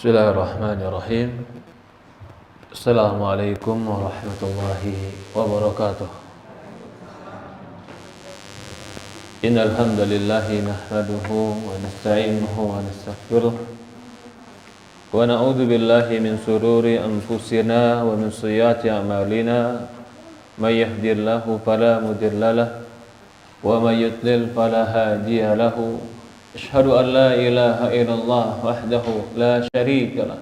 Bismillahirrahmanirrahim. Assalamualaikum warahmatullahi wabarakatuh. Innal hamdalillah nahmaduhu wa nasta'inuhu wa nastaghfiruh wa na'udzu billahi min shururi anfusina wa min sayyiati a'malina. May yahdihillahu fala mudilla lahu wa may yudlil fala hadiya lahu. Asyhadu an la ilaha illallah wahdahu la syarika lah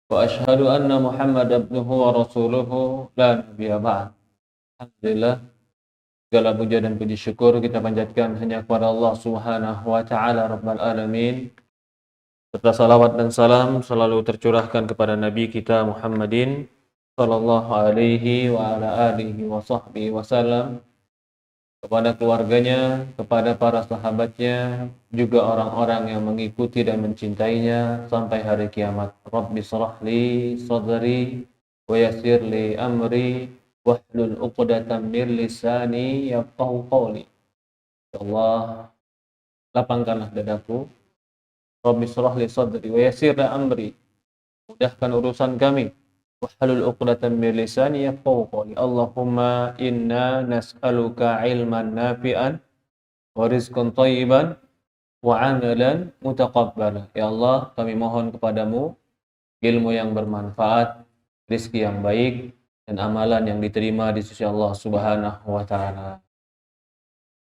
wa asyhadu anna Muhammad abduhu wa rasuluhu la nabiyya ba'd. Alhamdulillah, segala puja dan puji syukur kita panjatkan hanya kepada Allah Subhanahu wa taala Rabbul alamin. Serta salawat dan salam selalu tercurahkan kepada Nabi kita Muhammadin sallallahu alaihi wa ala alihi wa sahbihi wasallam, kepada keluarganya, kepada para sahabatnya, juga orang-orang yang mengikuti dan mencintainya sampai hari kiamat. Rabbi shrah li sadri wa yassir li amri wahlul 'uqdatam min lisani yafqahu qawli. Ya Allah, lapangkanlah dadaku. Rabbi shrah li sadri wa yassir li amri, mudahkan urusan kami. Wahlul 'uqdatam min lisani yafqahu qawli. Allahumma inna nas'aluka ilman nafi'an wa rizqan thayyiban wa 'amalan mutaqabbala. Ya Allah, kami mohon kepadamu ilmu yang bermanfaat, rezeki yang baik, dan amalan yang diterima di sisi Allah Subhanahu wa taala.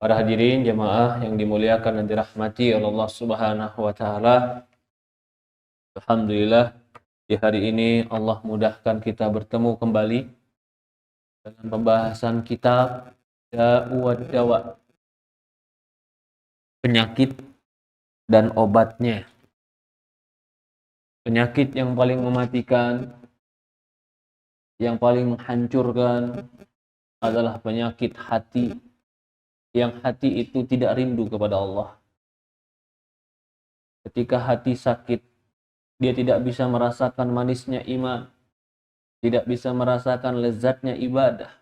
Para hadirin jamaah yang dimuliakan dan dirahmati oleh Allah Subhanahu wa taala. Alhamdulillah, di hari ini Allah mudahkan kita bertemu kembali dalam pembahasan kitab Da'u wad Dawa, penyakit dan obatnya. Penyakit yang paling mematikan, yang paling menghancurkan adalah penyakit hati, yang hati itu tidak rindu kepada Allah. Ketika hati sakit, dia tidak bisa merasakan manisnya iman, tidak bisa merasakan lezatnya ibadah.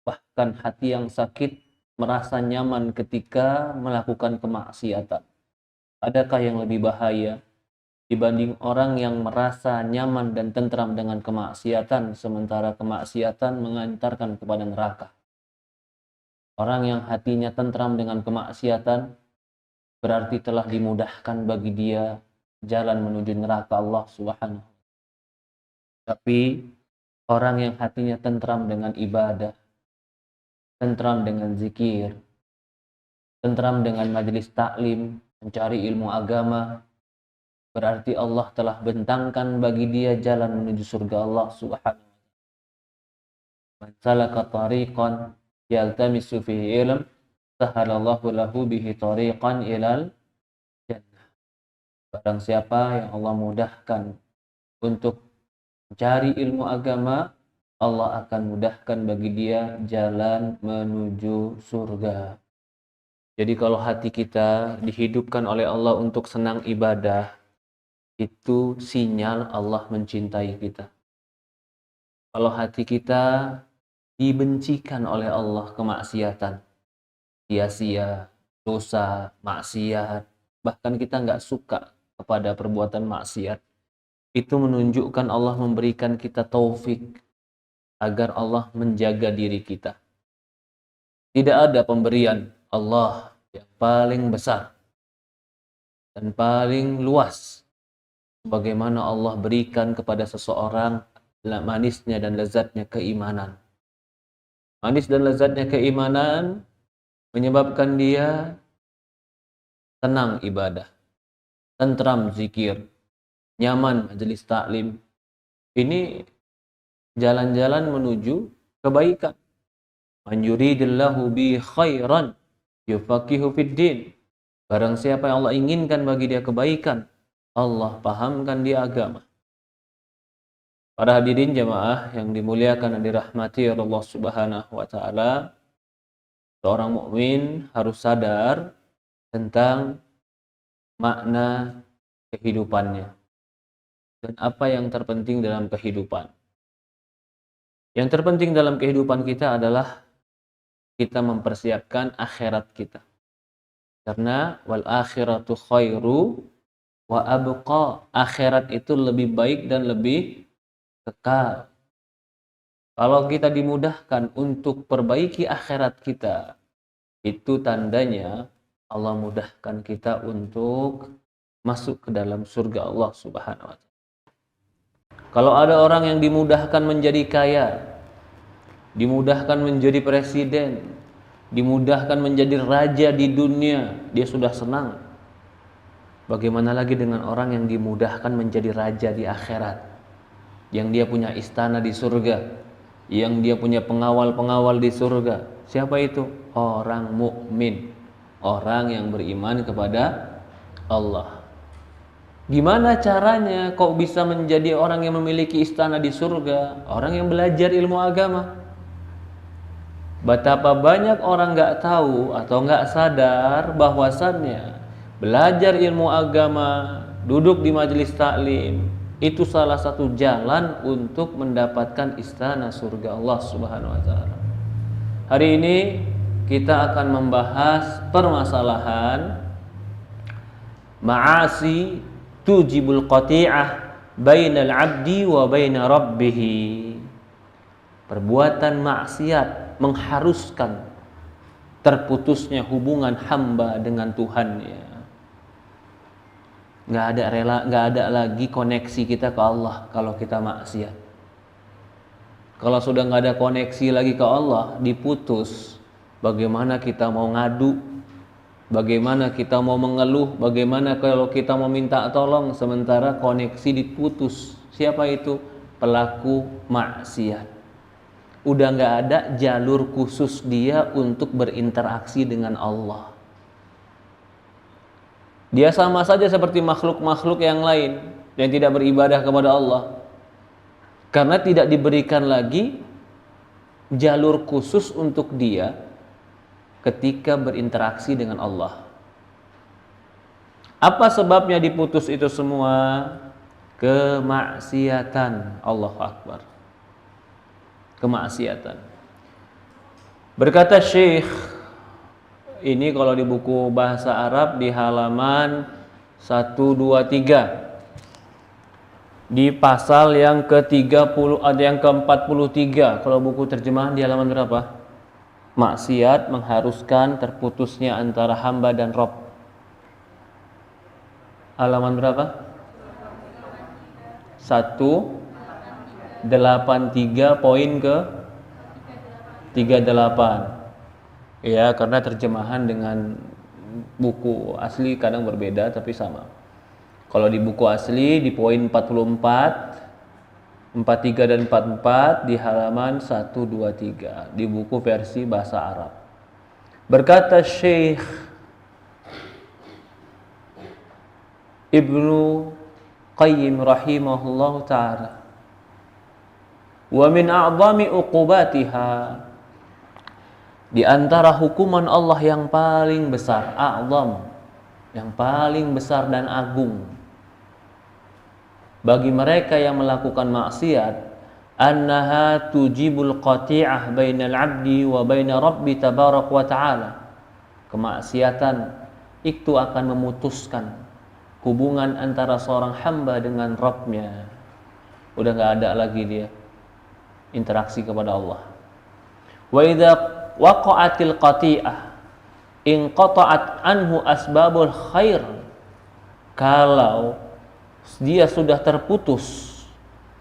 Bahkan hati yang sakit merasa nyaman ketika melakukan kemaksiatan. Adakah yang lebih bahaya dibanding orang yang merasa nyaman dan tentram dengan kemaksiatan, sementara kemaksiatan mengantarkan kepada neraka? Orang yang hatinya tentram dengan kemaksiatan berarti telah dimudahkan bagi dia jalan menuju neraka Allah Subhanahu. Tapi orang yang hatinya tentram dengan ibadah, tentram dengan zikir, tentram dengan majelis taklim, mencari ilmu agama, berarti Allah telah bentangkan bagi dia jalan menuju surga Allah Subhanahu. Man salaka tariqan yaltamisu fihi ilm, sahalallahu lahu bihi tariqan ilal jannah. Barang siapa yang Allah mudahkan untuk mencari ilmu agama, Allah akan mudahkan bagi dia jalan menuju surga. Jadi kalau hati kita dihidupkan oleh Allah untuk senang ibadah, itu sinyal Allah mencintai kita. Kalau hati kita dibencikan oleh Allah kemaksiatan, sia-sia, dosa, maksiat, bahkan kita nggak suka kepada perbuatan maksiat, itu menunjukkan Allah memberikan kita taufik agar Allah menjaga diri kita. Tidak ada pemberian Allah yang paling besar dan paling luas bagaimana Allah berikan kepada seseorang manisnya dan lezatnya keimanan. Manis dan lezatnya keimanan menyebabkan dia tenang ibadah, tentram zikir, nyaman majelis taklim. Ini jalan-jalan menuju kebaikan. Man yuridillahu bi khairan yufaqihu fid din. Barang siapa yang Allah inginkan bagi dia kebaikan, Allah pahamkan dia agama. Para hadirin jamaah yang dimuliakan dan dirahmati oleh Allah Subhanahu wa taala, seorang mukmin harus sadar tentang makna kehidupannya dan apa yang terpenting dalam kehidupan. Yang terpenting dalam kehidupan kita adalah kita mempersiapkan akhirat kita. Karena wal akhiratu khairu wa abqa. Akhirat itu lebih baik dan lebih kekal. Kalau kita dimudahkan untuk perbaiki akhirat kita, itu tandanya Allah mudahkan kita untuk masuk ke dalam surga Allah Subhanahu wa taala. Kalau ada orang yang dimudahkan menjadi kaya, dimudahkan menjadi presiden, dimudahkan menjadi raja di dunia, dia sudah senang. Bagaimana lagi dengan orang yang dimudahkan menjadi raja di akhirat, yang dia punya istana di surga, yang dia punya pengawal-pengawal di surga? Siapa itu? Orang mukmin, orang yang beriman kepada Allah. Gimana caranya kok bisa menjadi orang yang memiliki istana di surga? Orang yang belajar ilmu agama. Betapa banyak orang nggak tahu atau nggak sadar bahwasannya belajar ilmu agama, duduk di majelis taklim, itu salah satu jalan untuk mendapatkan istana surga Allah Subhanahu wa taala. Hari ini kita akan membahas permasalahan ma'asi tujibul qati'ah bainal 'abdi wa baina rabbih. Perbuatan maksiat mengharuskan terputusnya hubungan hamba dengan Tuhannya. Nggak ada lagi koneksi kita ke Allah kalau kita maksiat. Kalau sudah nggak ada koneksi lagi ke Allah, diputus, bagaimana kita mau ngadu, bagaimana kita mau mengeluh, bagaimana kalau kita mau minta tolong sementara koneksi diputus? Siapa itu? Pelaku maksiat. Udah nggak ada jalur khusus dia untuk berinteraksi dengan Allah. Dia sama saja seperti makhluk-makhluk yang lain yang tidak beribadah kepada Allah, karena tidak diberikan lagi jalur khusus untuk dia ketika berinteraksi dengan Allah. Apa sebabnya diputus itu semua? Kemaksiatan. Allahu Akbar. Kemaksiatan. Berkata Syekh, ini kalau di buku bahasa Arab di halaman 123, di pasal yang ke-30, ada yang ke-43. Kalau buku terjemahan di halaman berapa? Maksiat mengharuskan terputusnya antara hamba dan Rabb. Halaman berapa? 183 poin ke 38. Ya, karena terjemahan dengan buku asli kadang berbeda tapi sama. Kalau di buku asli di poin 44, 43 dan 44 di halaman 123 di buku versi bahasa Arab. Berkata Syekh Ibnu Qayyim rahimahullahu ta'ala, wa min a'zami uqubatiha, di antara hukuman Allah yang paling besar, a'zam, yang paling besar dan agung bagi mereka yang melakukan maksiat, annaha tujibul qati'ah bainal 'abdi wa baina rabbi tabarak wa ta'ala. Kemaksiatan itu akan memutuskan hubungan antara seorang hamba dengan Rabb-nya. Udah nggak ada lagi dia interaksi kepada Allah. Wa idza waqa'atil qati'ah in qata'at anhu asbabul khair, kalau dia sudah terputus,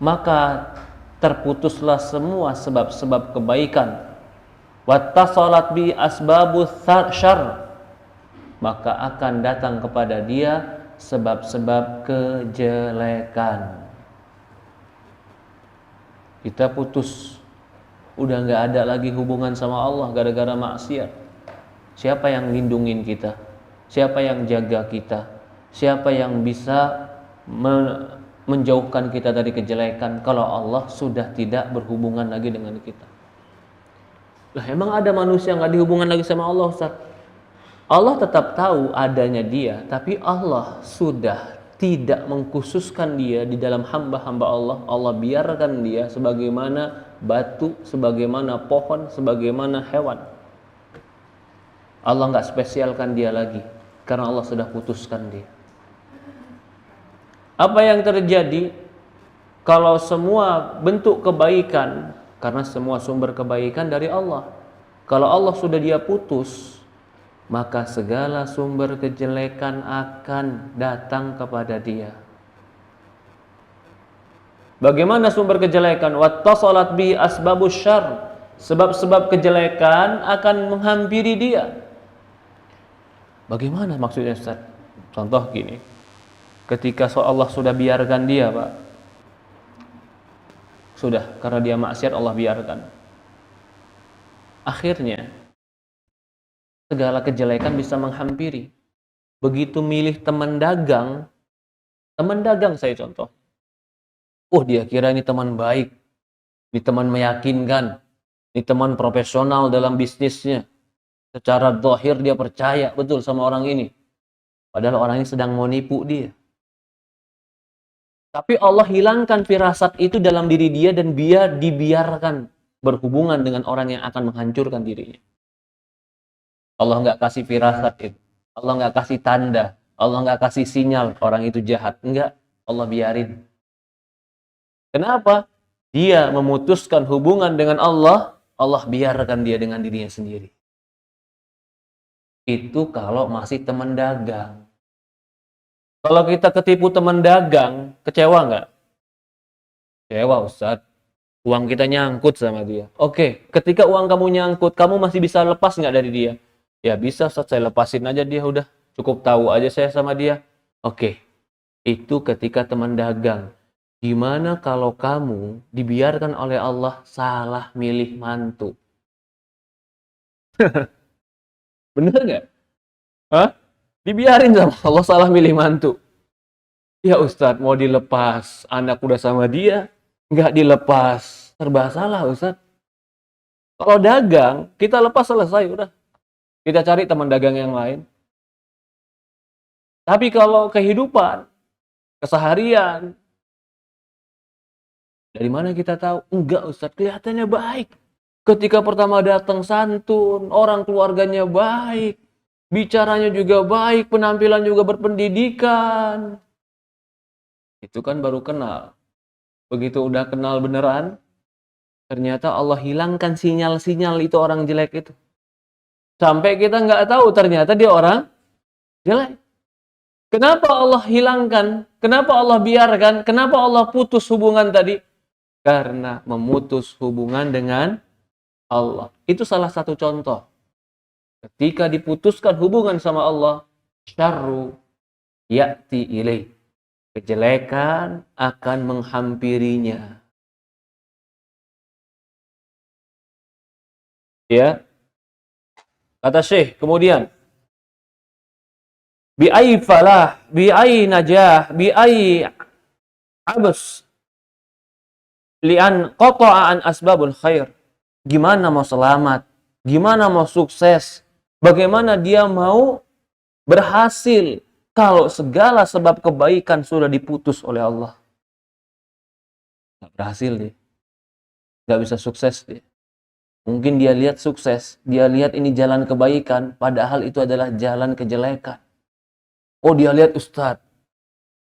maka terputuslah semua sebab-sebab kebaikan. Wattasalat bi asbabus syarr, maka akan datang kepada dia sebab-sebab kejelekan. Kita putus, udah nggak ada lagi hubungan sama Allah gara-gara maksiat. Siapa yang lindungin kita? Siapa yang jaga kita? Siapa yang bisa menjauhkan kita dari kejelekan kalau Allah sudah tidak berhubungan lagi dengan kita? Lah, emang ada manusia nggak dihubungan lagi sama Allah, Ustaz? Allah tetap tahu adanya dia, tapi Allah sudah tidak mengkhususkan dia di dalam hamba-hamba Allah. Allah biarkan dia sebagaimana batu, sebagaimana pohon, sebagaimana hewan. Allah nggak spesialkan dia lagi karena Allah sudah putuskan dia. Apa yang terjadi kalau semua bentuk kebaikan, karena semua sumber kebaikan dari Allah. Kalau Allah sudah dia putus, maka segala sumber kejelekan akan datang kepada dia. Bagaimana sumber kejelekan? Wattasalat bi asbabus syarr. Sebab-sebab kejelekan akan menghampiri dia. Bagaimana maksudnya, Ustaz? Contoh gini. Ketika Allah sudah biarkan dia, Pak. Sudah, karena dia maksiat Allah biarkan. Akhirnya segala kejelekan bisa menghampiri. Begitu milih teman dagang saya contoh. Oh, dia kira ini teman baik, ini teman meyakinkan, ini teman profesional dalam bisnisnya. Secara zahir dia percaya betul sama orang ini. Padahal orang ini sedang mau nipu dia. Tapi Allah hilangkan firasat itu dalam diri dia dan dia dibiarkan berhubungan dengan orang yang akan menghancurkan dirinya. Allah nggak kasih firasat itu. Allah nggak kasih tanda. Allah nggak kasih sinyal orang itu jahat. Enggak. Allah biarin. Kenapa? Dia memutuskan hubungan dengan Allah. Allah biarkan dia dengan dirinya sendiri. Itu kalau masih teman dagang. Kalau kita ketipu teman dagang, kecewa nggak? Kecewa, Ustaz. Uang kita nyangkut sama dia. Oke, ketika uang kamu nyangkut, kamu masih bisa lepas nggak dari dia? Ya bisa, Ustaz, saya lepasin aja dia, udah. Cukup tahu aja saya sama dia. Oke, itu ketika teman dagang. Gimana kalau kamu dibiarkan oleh Allah salah milih mantu? Bener nggak? Hah? Dibiarin sama Allah salah milih mantu. Ya Ustadz, mau dilepas, anak udah sama dia, nggak dilepas. Serba salah, Ustadz. Kalau dagang, kita lepas selesai, udah. Kita cari teman dagang yang lain. Tapi kalau kehidupan, keseharian, dari mana kita tahu? Enggak, Ustadz, kelihatannya baik. Ketika pertama datang santun, orang keluarganya baik, bicaranya juga baik, penampilan juga berpendidikan. Itu kan baru kenal. Begitu udah kenal beneran, ternyata Allah hilangkan sinyal-sinyal itu orang jelek itu. Sampai kita nggak tahu ternyata dia orang jelek. Kenapa Allah hilangkan? Kenapa Allah biarkan? Kenapa Allah putus hubungan tadi? Karena memutus hubungan dengan Allah. Itu salah satu contoh. Ketika diputuskan hubungan sama Allah, syarru ya'ti ilaih. Kejelekan akan menghampirinya. Ya. Kata Syekh kemudian, bi'ai falah, bi'ai najah, bi'ai abus, li'an qata'an asbabul khair. Gimana mau selamat? Gimana mau sukses? Bagaimana dia mau berhasil kalau segala sebab kebaikan sudah diputus oleh Allah? Nggak berhasil dia. Nggak bisa sukses dia. Mungkin dia lihat sukses, dia lihat ini jalan kebaikan, padahal itu adalah jalan kejelekan. Oh, dia lihat Ustadz,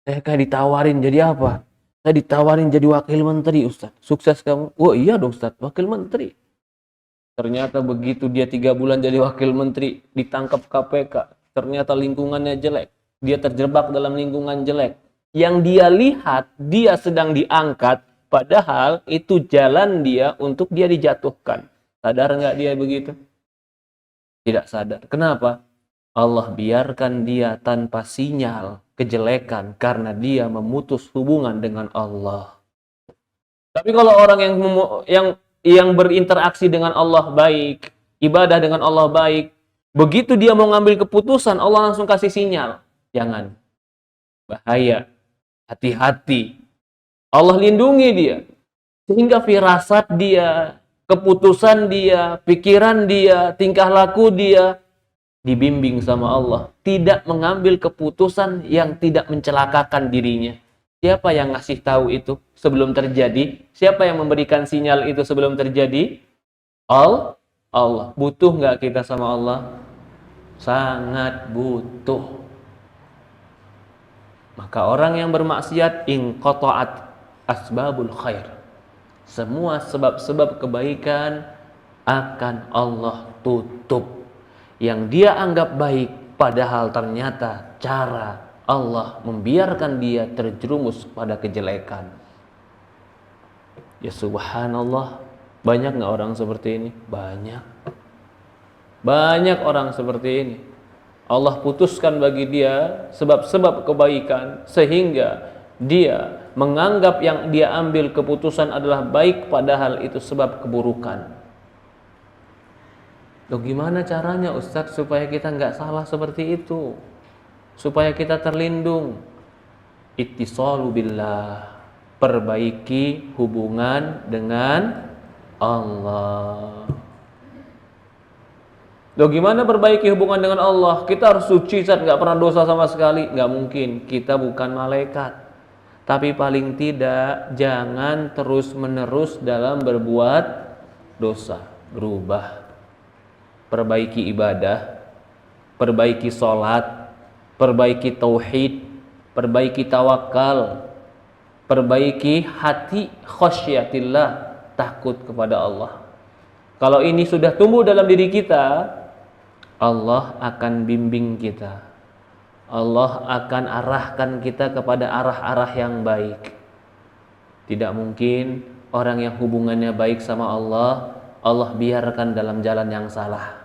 saya kayak ditawarin jadi apa? Saya ditawarin jadi wakil menteri, Ustadz. Sukses kamu? Oh iya dong Ustadz, wakil menteri. Ternyata begitu dia 3 bulan jadi wakil menteri, ditangkap KPK. Ternyata lingkungannya jelek. Dia terjebak dalam lingkungan jelek. Yang dia lihat, dia sedang diangkat, padahal itu jalan dia untuk dia dijatuhkan. Sadar nggak dia begitu? Tidak sadar. Kenapa? Allah biarkan dia tanpa sinyal kejelekan karena dia memutus hubungan dengan Allah. Tapi kalau orang yang berinteraksi dengan Allah baik, ibadah dengan Allah baik, begitu dia mau ngambil keputusan, Allah langsung kasih sinyal. Jangan. Bahaya. Hati-hati. Allah lindungi dia. Sehingga firasat dia, keputusan dia, pikiran dia, tingkah laku dia dibimbing sama Allah. Tidak mengambil keputusan yang tidak mencelakakan dirinya. Siapa yang ngasih tahu itu sebelum terjadi? Siapa yang memberikan sinyal itu sebelum terjadi? Allah. Butuh nggak kita sama Allah? Sangat butuh. Maka orang yang bermaksiat inqata'at asbabul khair. Semua sebab-sebab kebaikan akan Allah tutup. Yang dia anggap baik, padahal ternyata cara Allah membiarkan dia terjerumus pada kejelekan. Ya subhanallah, banyak nggak orang seperti ini? Banyak. Banyak orang seperti ini. Allah putuskan bagi dia sebab-sebab kebaikan sehingga dia menganggap yang dia ambil keputusan adalah baik padahal itu sebab keburukan. Loh gimana caranya Ustadz supaya kita nggak salah seperti itu? Supaya kita terlindung. Ittisalu billah. Perbaiki hubungan dengan Allah. Loh gimana perbaiki hubungan dengan Allah? Kita harus suci, Ustadz, nggak pernah dosa sama sekali. Nggak mungkin, kita bukan malaikat. Tapi paling tidak jangan terus-menerus dalam berbuat dosa. Berubah. Perbaiki ibadah, perbaiki sholat, perbaiki tauhid, perbaiki tawakal, perbaiki hati khasyatillah, takut kepada Allah. Kalau ini sudah tumbuh dalam diri kita, Allah akan bimbing kita. Allah akan arahkan kita kepada arah-arah yang baik. Tidak mungkin orang yang hubungannya baik sama Allah, Allah biarkan dalam jalan yang salah.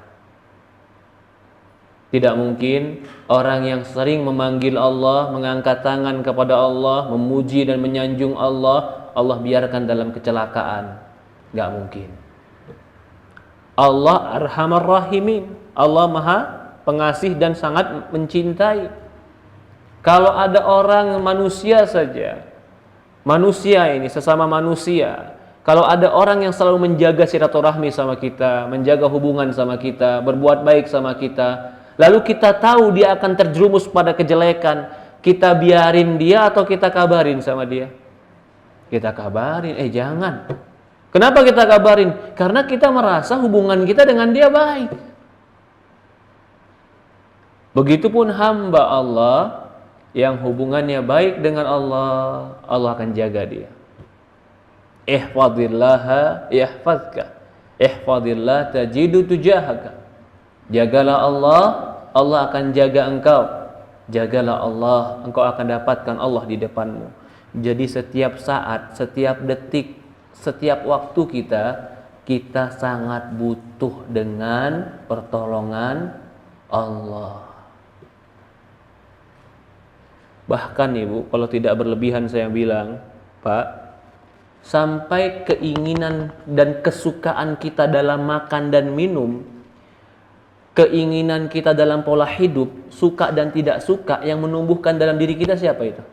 Tidak mungkin orang yang sering memanggil Allah, mengangkat tangan kepada Allah, memuji dan menyanjung Allah, Allah biarkan dalam kecelakaan. Gak mungkin. Allah Arhamar Rahimin. Allah Maha Pengasih dan sangat mencintai. Kalau ada orang manusia saja, manusia ini sesama manusia, kalau ada orang yang selalu menjaga silaturahmi sama kita, menjaga hubungan sama kita, berbuat baik sama kita, lalu kita tahu dia akan terjerumus pada kejelekan, kita biarin dia atau kita kabarin sama dia? Kita kabarin, jangan. Kenapa kita kabarin? Karena kita merasa hubungan kita dengan dia baik. Begitupun hamba Allah yang hubungannya baik dengan Allah, Allah akan jaga dia. Ihfadillaha yahfazka. Ihfadillah tajidu tujahaka. Jagalah Allah, Allah akan jaga engkau. Jagalah Allah, engkau akan dapatkan Allah di depanmu. Jadi setiap saat, setiap detik, setiap waktu kita sangat butuh dengan pertolongan Allah. Bahkan Ibu, kalau tidak berlebihan saya bilang, Pak, sampai keinginan dan kesukaan kita dalam makan dan minum, keinginan kita dalam pola hidup, suka dan tidak suka, yang menumbuhkan dalam diri kita siapa itu?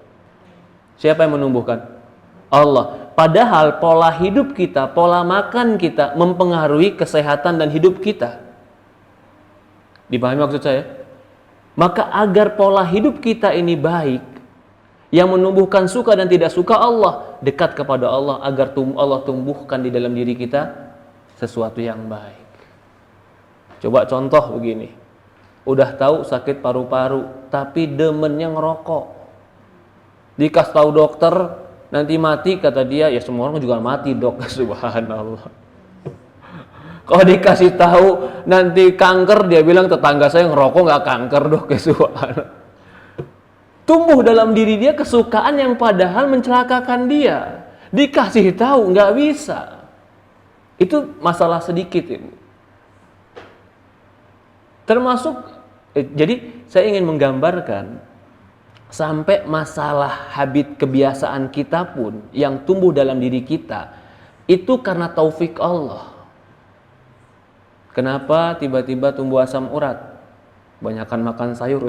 Siapa yang menumbuhkan? Allah. Padahal pola hidup kita, pola makan kita mempengaruhi kesehatan dan hidup kita. Dipahami maksud saya? Maka agar pola hidup kita ini baik, yang menumbuhkan suka dan tidak suka Allah, dekat kepada Allah agar Allah tumbuhkan di dalam diri kita sesuatu yang baik. Coba contoh begini. Udah tahu sakit paru-paru, tapi demennya ngerokok. Dikasih tahu dokter, nanti mati, kata dia, ya semua orang juga mati, Dok. Subhanallah. Kalau dikasih tahu nanti kanker, dia bilang tetangga saya ngerokok nggak kanker, Dok. Subhanallah. Tumbuh dalam diri dia kesukaan yang padahal mencelakakan dia. Dikasih tahu nggak bisa. Itu masalah sedikit, Ibu. Termasuk, jadi saya ingin menggambarkan sampai masalah habit kebiasaan kita pun yang tumbuh dalam diri kita itu karena taufik Allah. Kenapa tiba-tiba tumbuh asam urat? Banyakan makan sayur.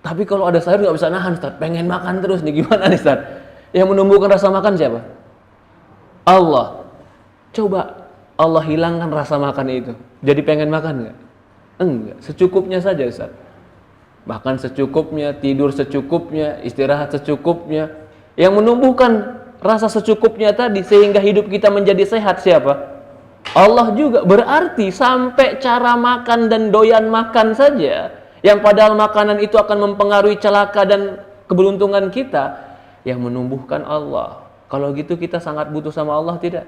Tapi kalau ada sayur nggak bisa nahan, Ustaz. Pengen makan terus nih, gimana nih, Ustaz? Yang menumbuhkan rasa makan siapa? Allah. Coba Allah hilangkan rasa makan itu, jadi pengen makan nggak? Enggak, secukupnya saja, Ustaz. Makan secukupnya, tidur secukupnya, istirahat secukupnya. Yang menumbuhkan rasa secukupnya tadi sehingga hidup kita menjadi sehat siapa? Allah juga. Berarti sampai cara makan dan doyan makan saja yang padahal makanan itu akan mempengaruhi celaka dan keberuntungan kita, yang menumbuhkan Allah. Kalau gitu kita sangat butuh sama Allah tidak?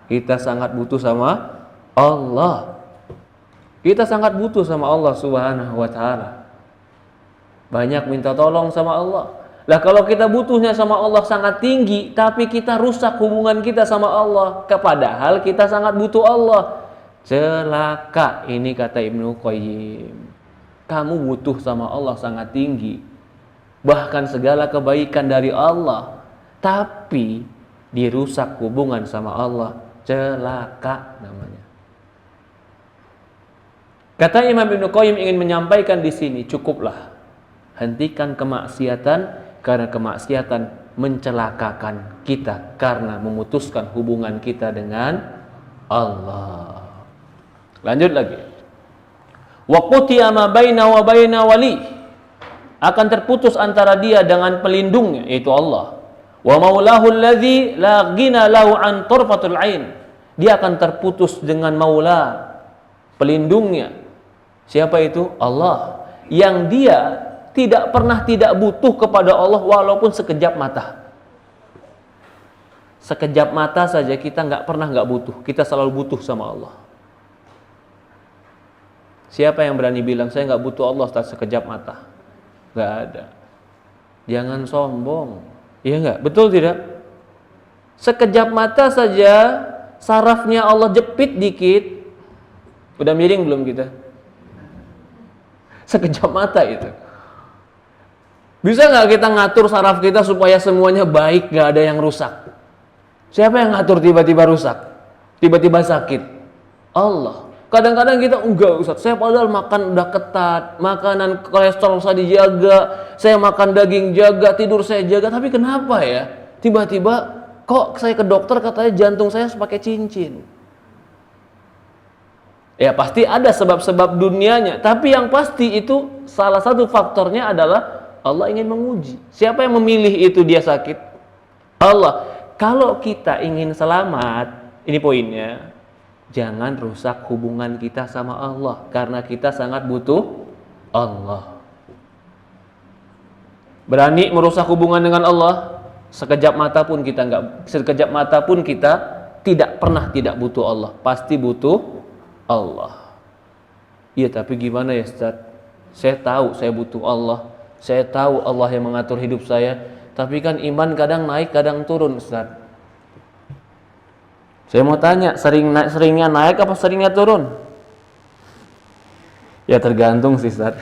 Kita sangat butuh sama Allah. Kita sangat butuh sama Allah Subhanahu wa taala. Banyak minta tolong sama Allah. Lah kalau kita butuhnya sama Allah sangat tinggi, tapi kita rusak hubungan kita sama Allah, padahal kita sangat butuh Allah. Celaka, ini kata Ibnu Qayyim. Kamu butuh sama Allah sangat tinggi, bahkan segala kebaikan dari Allah, tapi dirusak hubungan sama Allah, celaka namanya. Kata Imam Ibnu Qayyim ingin menyampaikan di sini, cukuplah hentikan kemaksiatan, karena kemaksiatan mencelakakan kita karena memutuskan hubungan kita dengan Allah. Lanjut lagi. Wa qutiya ma baina wa baina wali, akan terputus antara dia dengan pelindungnya, yaitu Allah. Wa maulahu alladzi la ghina lahu an tarfatul ain, dia akan terputus dengan maula, pelindungnya. Siapa itu? Allah, yang dia tidak pernah tidak butuh kepada Allah walaupun sekejap mata. Sekejap mata saja kita nggak pernah nggak butuh, kita selalu butuh sama Allah. Siapa yang berani bilang saya nggak butuh Allah setelah sekejap mata? Nggak ada. Jangan sombong, iya nggak? Betul tidak? Sekejap mata saja sarafnya Allah jepit dikit, udah miring belum kita? Sekejap mata itu. Bisa nggak kita ngatur saraf kita supaya semuanya baik, nggak ada yang rusak? Siapa yang ngatur tiba-tiba rusak? Tiba-tiba sakit? Allah. Kadang-kadang kita enggak, Ustaz, saya padahal makan udah ketat, makanan kolesterol saya dijaga, saya makan daging jaga, tidur saya jaga, tapi kenapa ya? Tiba-tiba kok saya ke dokter katanya jantung saya pakai cincin. Ya pasti ada sebab-sebab dunianya, tapi yang pasti itu salah satu faktornya adalah Allah ingin menguji. Siapa yang memilih itu dia sakit? Allah. Kalau kita ingin selamat, ini poinnya, jangan rusak hubungan kita sama Allah, karena kita sangat butuh Allah. Berani merusak hubungan dengan Allah, sekejap mata pun kita tidak pernah tidak butuh Allah, pasti butuh Allah. Iya, tapi gimana ya Ustaz? Saya tahu saya butuh Allah, saya tahu Allah yang mengatur hidup saya, tapi kan iman kadang naik kadang turun Ustaz. Saya mau tanya, seringnya naik apa seringnya turun? Ya tergantung sih Ustaz.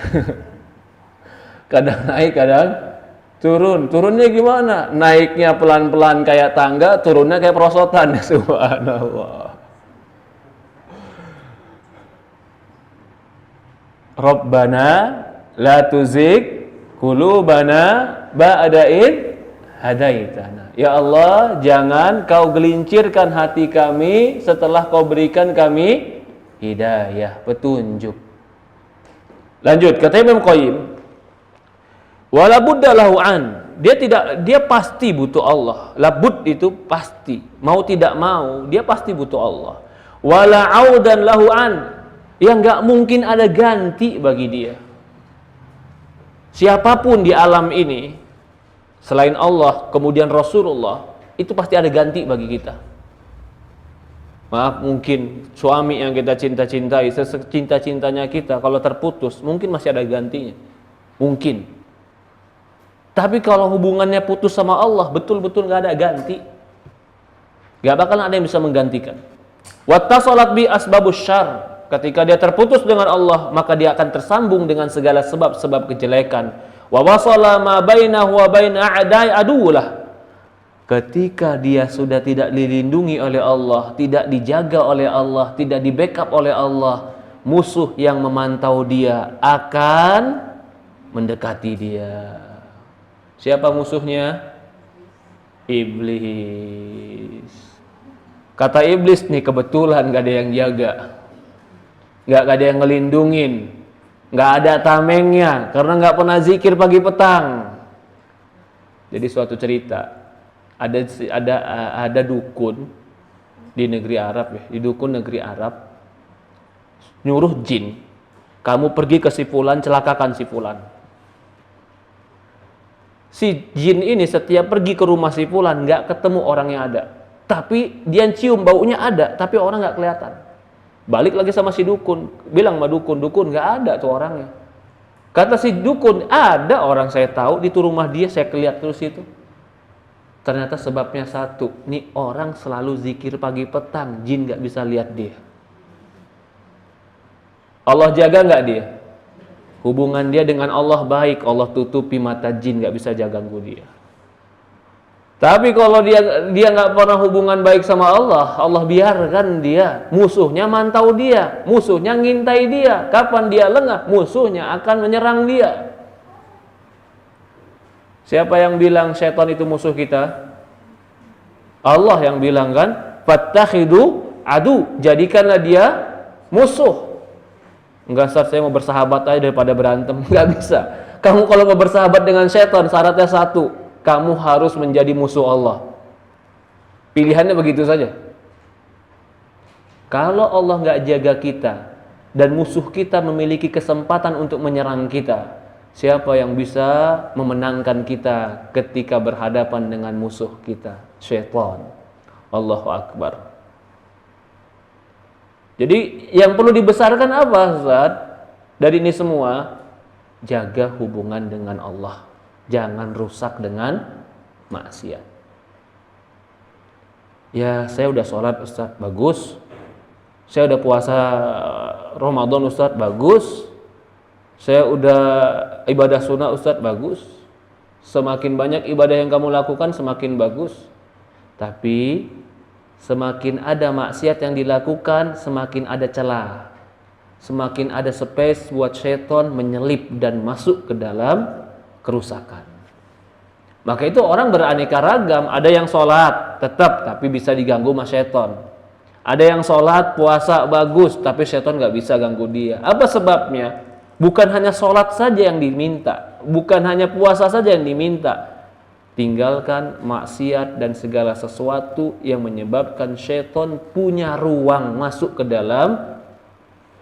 Kadang naik kadang turun. Turunnya gimana? Naiknya pelan-pelan kayak tangga, turunnya kayak perosotan. Subhanallah. Rabbana la tuzigh qulubana ba'da id hadaitana. Ya Allah, jangan kau gelincirkan hati kami setelah kau berikan kami hidayah, petunjuk. Lanjut, kata Imam Qayyim, wala budda lahu an, dia pasti butuh Allah. Labud itu pasti, mau tidak mau dia pasti butuh Allah. Wala audan lahu an, yang enggak mungkin ada ganti bagi dia. Siapapun di alam ini selain Allah, kemudian Rasulullah, itu pasti ada ganti bagi kita. Maaf, mungkin suami yang kita cinta-cintai, secinta-cintanya kita, kalau terputus, mungkin masih ada gantinya. Mungkin. Tapi kalau hubungannya putus sama Allah, betul-betul gak ada ganti. Gak bakalan ada yang bisa menggantikan. Wattasalat bi asbabus syarr. Ketika dia terputus dengan Allah, maka dia akan tersambung dengan segala sebab-sebab kejelekan. Wa wasala ma bainahu wa bain a'da'i adulah. Ketika dia sudah tidak dilindungi oleh Allah, tidak dijaga oleh Allah, tidak di backup oleh Allah, musuh yang memantau dia akan mendekati dia. Siapa musuhnya? Iblis. Kata iblis nih, kebetulan gak ada yang jaga, gak ada yang ngelindungin, gak ada tamengnya, karena gak pernah zikir pagi petang. Jadi suatu cerita, ada dukun di negeri Arab ya, di dukun negeri Arab nyuruh jin Kamu pergi ke si fulan, celakakan si fulan. Si jin ini setiap pergi ke rumah si fulan nggak ketemu orang yang ada. Tapi dia cium baunya ada, tapi orang nggak kelihatan. Balik lagi sama si dukun, bilang sama dukun, dukun nggak ada tuh orangnya. Kata si dukun, ada orang saya tahu di tuh rumah dia, saya kelihatan terus itu. Ternyata sebabnya satu, nih orang selalu zikir pagi petang, jin nggak bisa lihat dia. Allah jaga nggak dia? Hubungan dia dengan Allah baik, Allah tutupi mata jin, nggak bisa jaga ganggu dia. Tapi kalau dia nggak pernah hubungan baik sama Allah, Allah biarkan dia, musuhnya mantau dia, musuhnya ngintai dia. Kapan dia lengah, musuhnya akan menyerang dia. Siapa yang bilang setan itu musuh kita? Allah yang bilang kan, fattakhidu adu, jadikanlah dia musuh. Enggak, Ustaz, saya mau bersahabat aja daripada berantem. Enggak bisa. Kamu kalau mau bersahabat dengan setan, syaratnya satu, kamu harus menjadi musuh Allah. Pilihannya begitu saja. Kalau Allah nggak jaga kita dan musuh kita memiliki kesempatan untuk menyerang kita, siapa yang bisa memenangkan kita ketika berhadapan dengan musuh kita? Syaitan. Allahu Akbar. Jadi yang perlu dibesarkan apa, Ustaz? Dari ini semua, jaga hubungan dengan Allah. Jangan rusak dengan maksiat. Ya, saya udah sholat, Ustaz, bagus. Saya udah puasa Ramadan, Ustaz, bagus. Saya udah ibadah sunnah, Ustaz, bagus. Semakin banyak ibadah yang kamu lakukan, semakin bagus. Tapi semakin ada maksiat yang dilakukan, semakin ada celah. Semakin ada space buat syaitan menyelip dan masuk ke dalam kerusakan. Maka itu orang beraneka ragam. Ada yang sholat tetap tapi bisa diganggu sama syaitan. Ada yang sholat puasa bagus tapi syaitan gak bisa ganggu dia. Apa sebabnya? Bukan hanya sholat saja yang diminta, bukan hanya puasa saja yang diminta. Tinggalkan maksiat dan segala sesuatu yang menyebabkan syaitan punya ruang masuk ke dalam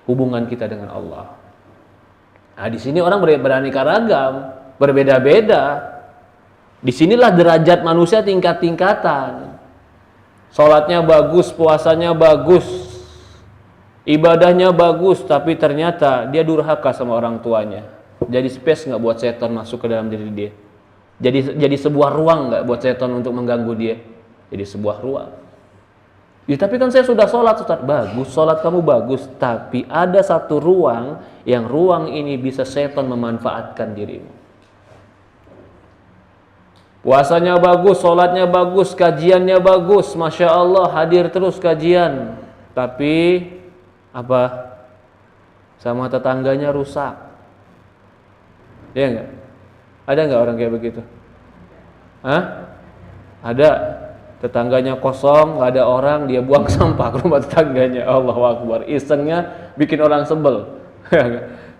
hubungan kita dengan Allah. Nah, di sini orang beraneka ragam, berbeda-beda. Disinilah derajat manusia tingkat-tingkatan. Sholatnya bagus, puasanya bagus, ibadahnya bagus, tapi ternyata dia durhaka sama orang tuanya. Jadi space nggak buat setan masuk ke dalam diri dia. Jadi sebuah ruang nggak buat setan untuk mengganggu dia. Jadi sebuah ruang. Ya, tapi kan saya sudah sholat, Ustaz. Bagus, sholat kamu bagus, tapi ada satu ruang yang ruang ini bisa setan memanfaatkan dirimu. Puasanya bagus, sholatnya bagus, kajiannya bagus, Masya Allah, hadir terus kajian. Tapi apa? Sama tetangganya rusak. Ya enggak? Ada enggak orang kayak begitu? Hah? Ada. Tetangganya kosong, nggak ada orang, dia buang sampah ke rumah tetangganya. Allahu Akbar. Isengnya bikin orang sebel.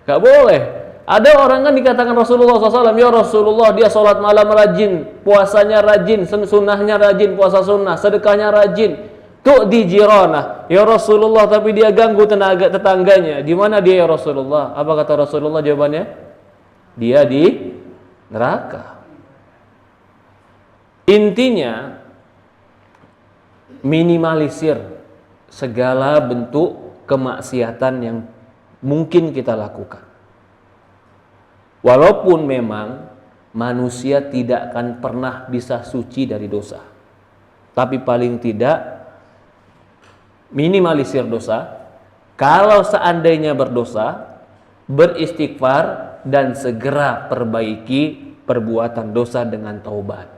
Nggak boleh. Ada orang kan dikatakan Rasulullah SAW, ya Rasulullah, dia sholat malam rajin, puasanya rajin, sunnahnya rajin, puasa sunnah, sedekahnya rajin. Tuh di jirana, ya Rasulullah, tapi dia ganggu tetangganya. Di mana dia ya Rasulullah? Apa kata Rasulullah jawabannya? Dia di neraka. Intinya, minimalisir segala bentuk kemaksiatan yang mungkin kita lakukan. Walaupun memang manusia tidak akan pernah bisa suci dari dosa, tapi paling tidak minimalisir dosa. Kalau seandainya berdosa, beristighfar dan segera perbaiki perbuatan dosa dengan taubat.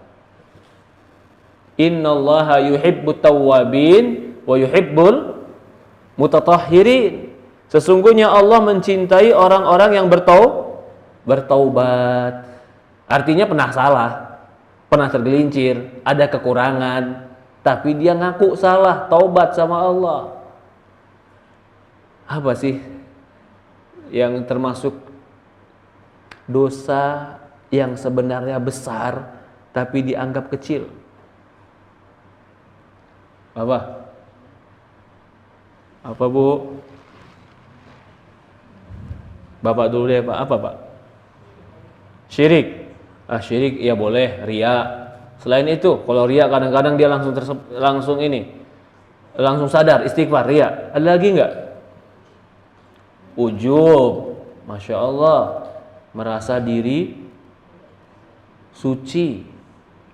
Innallaha yuhibbut tawwabin wa yuhibbul mutatahhirin. Sesungguhnya Allah mencintai orang-orang yang bertaubat. Artinya pernah salah, pernah tergelincir, ada kekurangan, tapi dia ngaku salah, taubat sama Allah. Apa sih yang termasuk dosa yang sebenarnya besar tapi dianggap kecil? Apa Bu? Bapak dulu deh Pak, apa Pak? Syirik. Syirik ya boleh, riya. Selain itu, kalau riya kadang-kadang dia langsung sadar, istighfar, riya. Ada lagi enggak? Ujub. Masya Allah, merasa diri suci.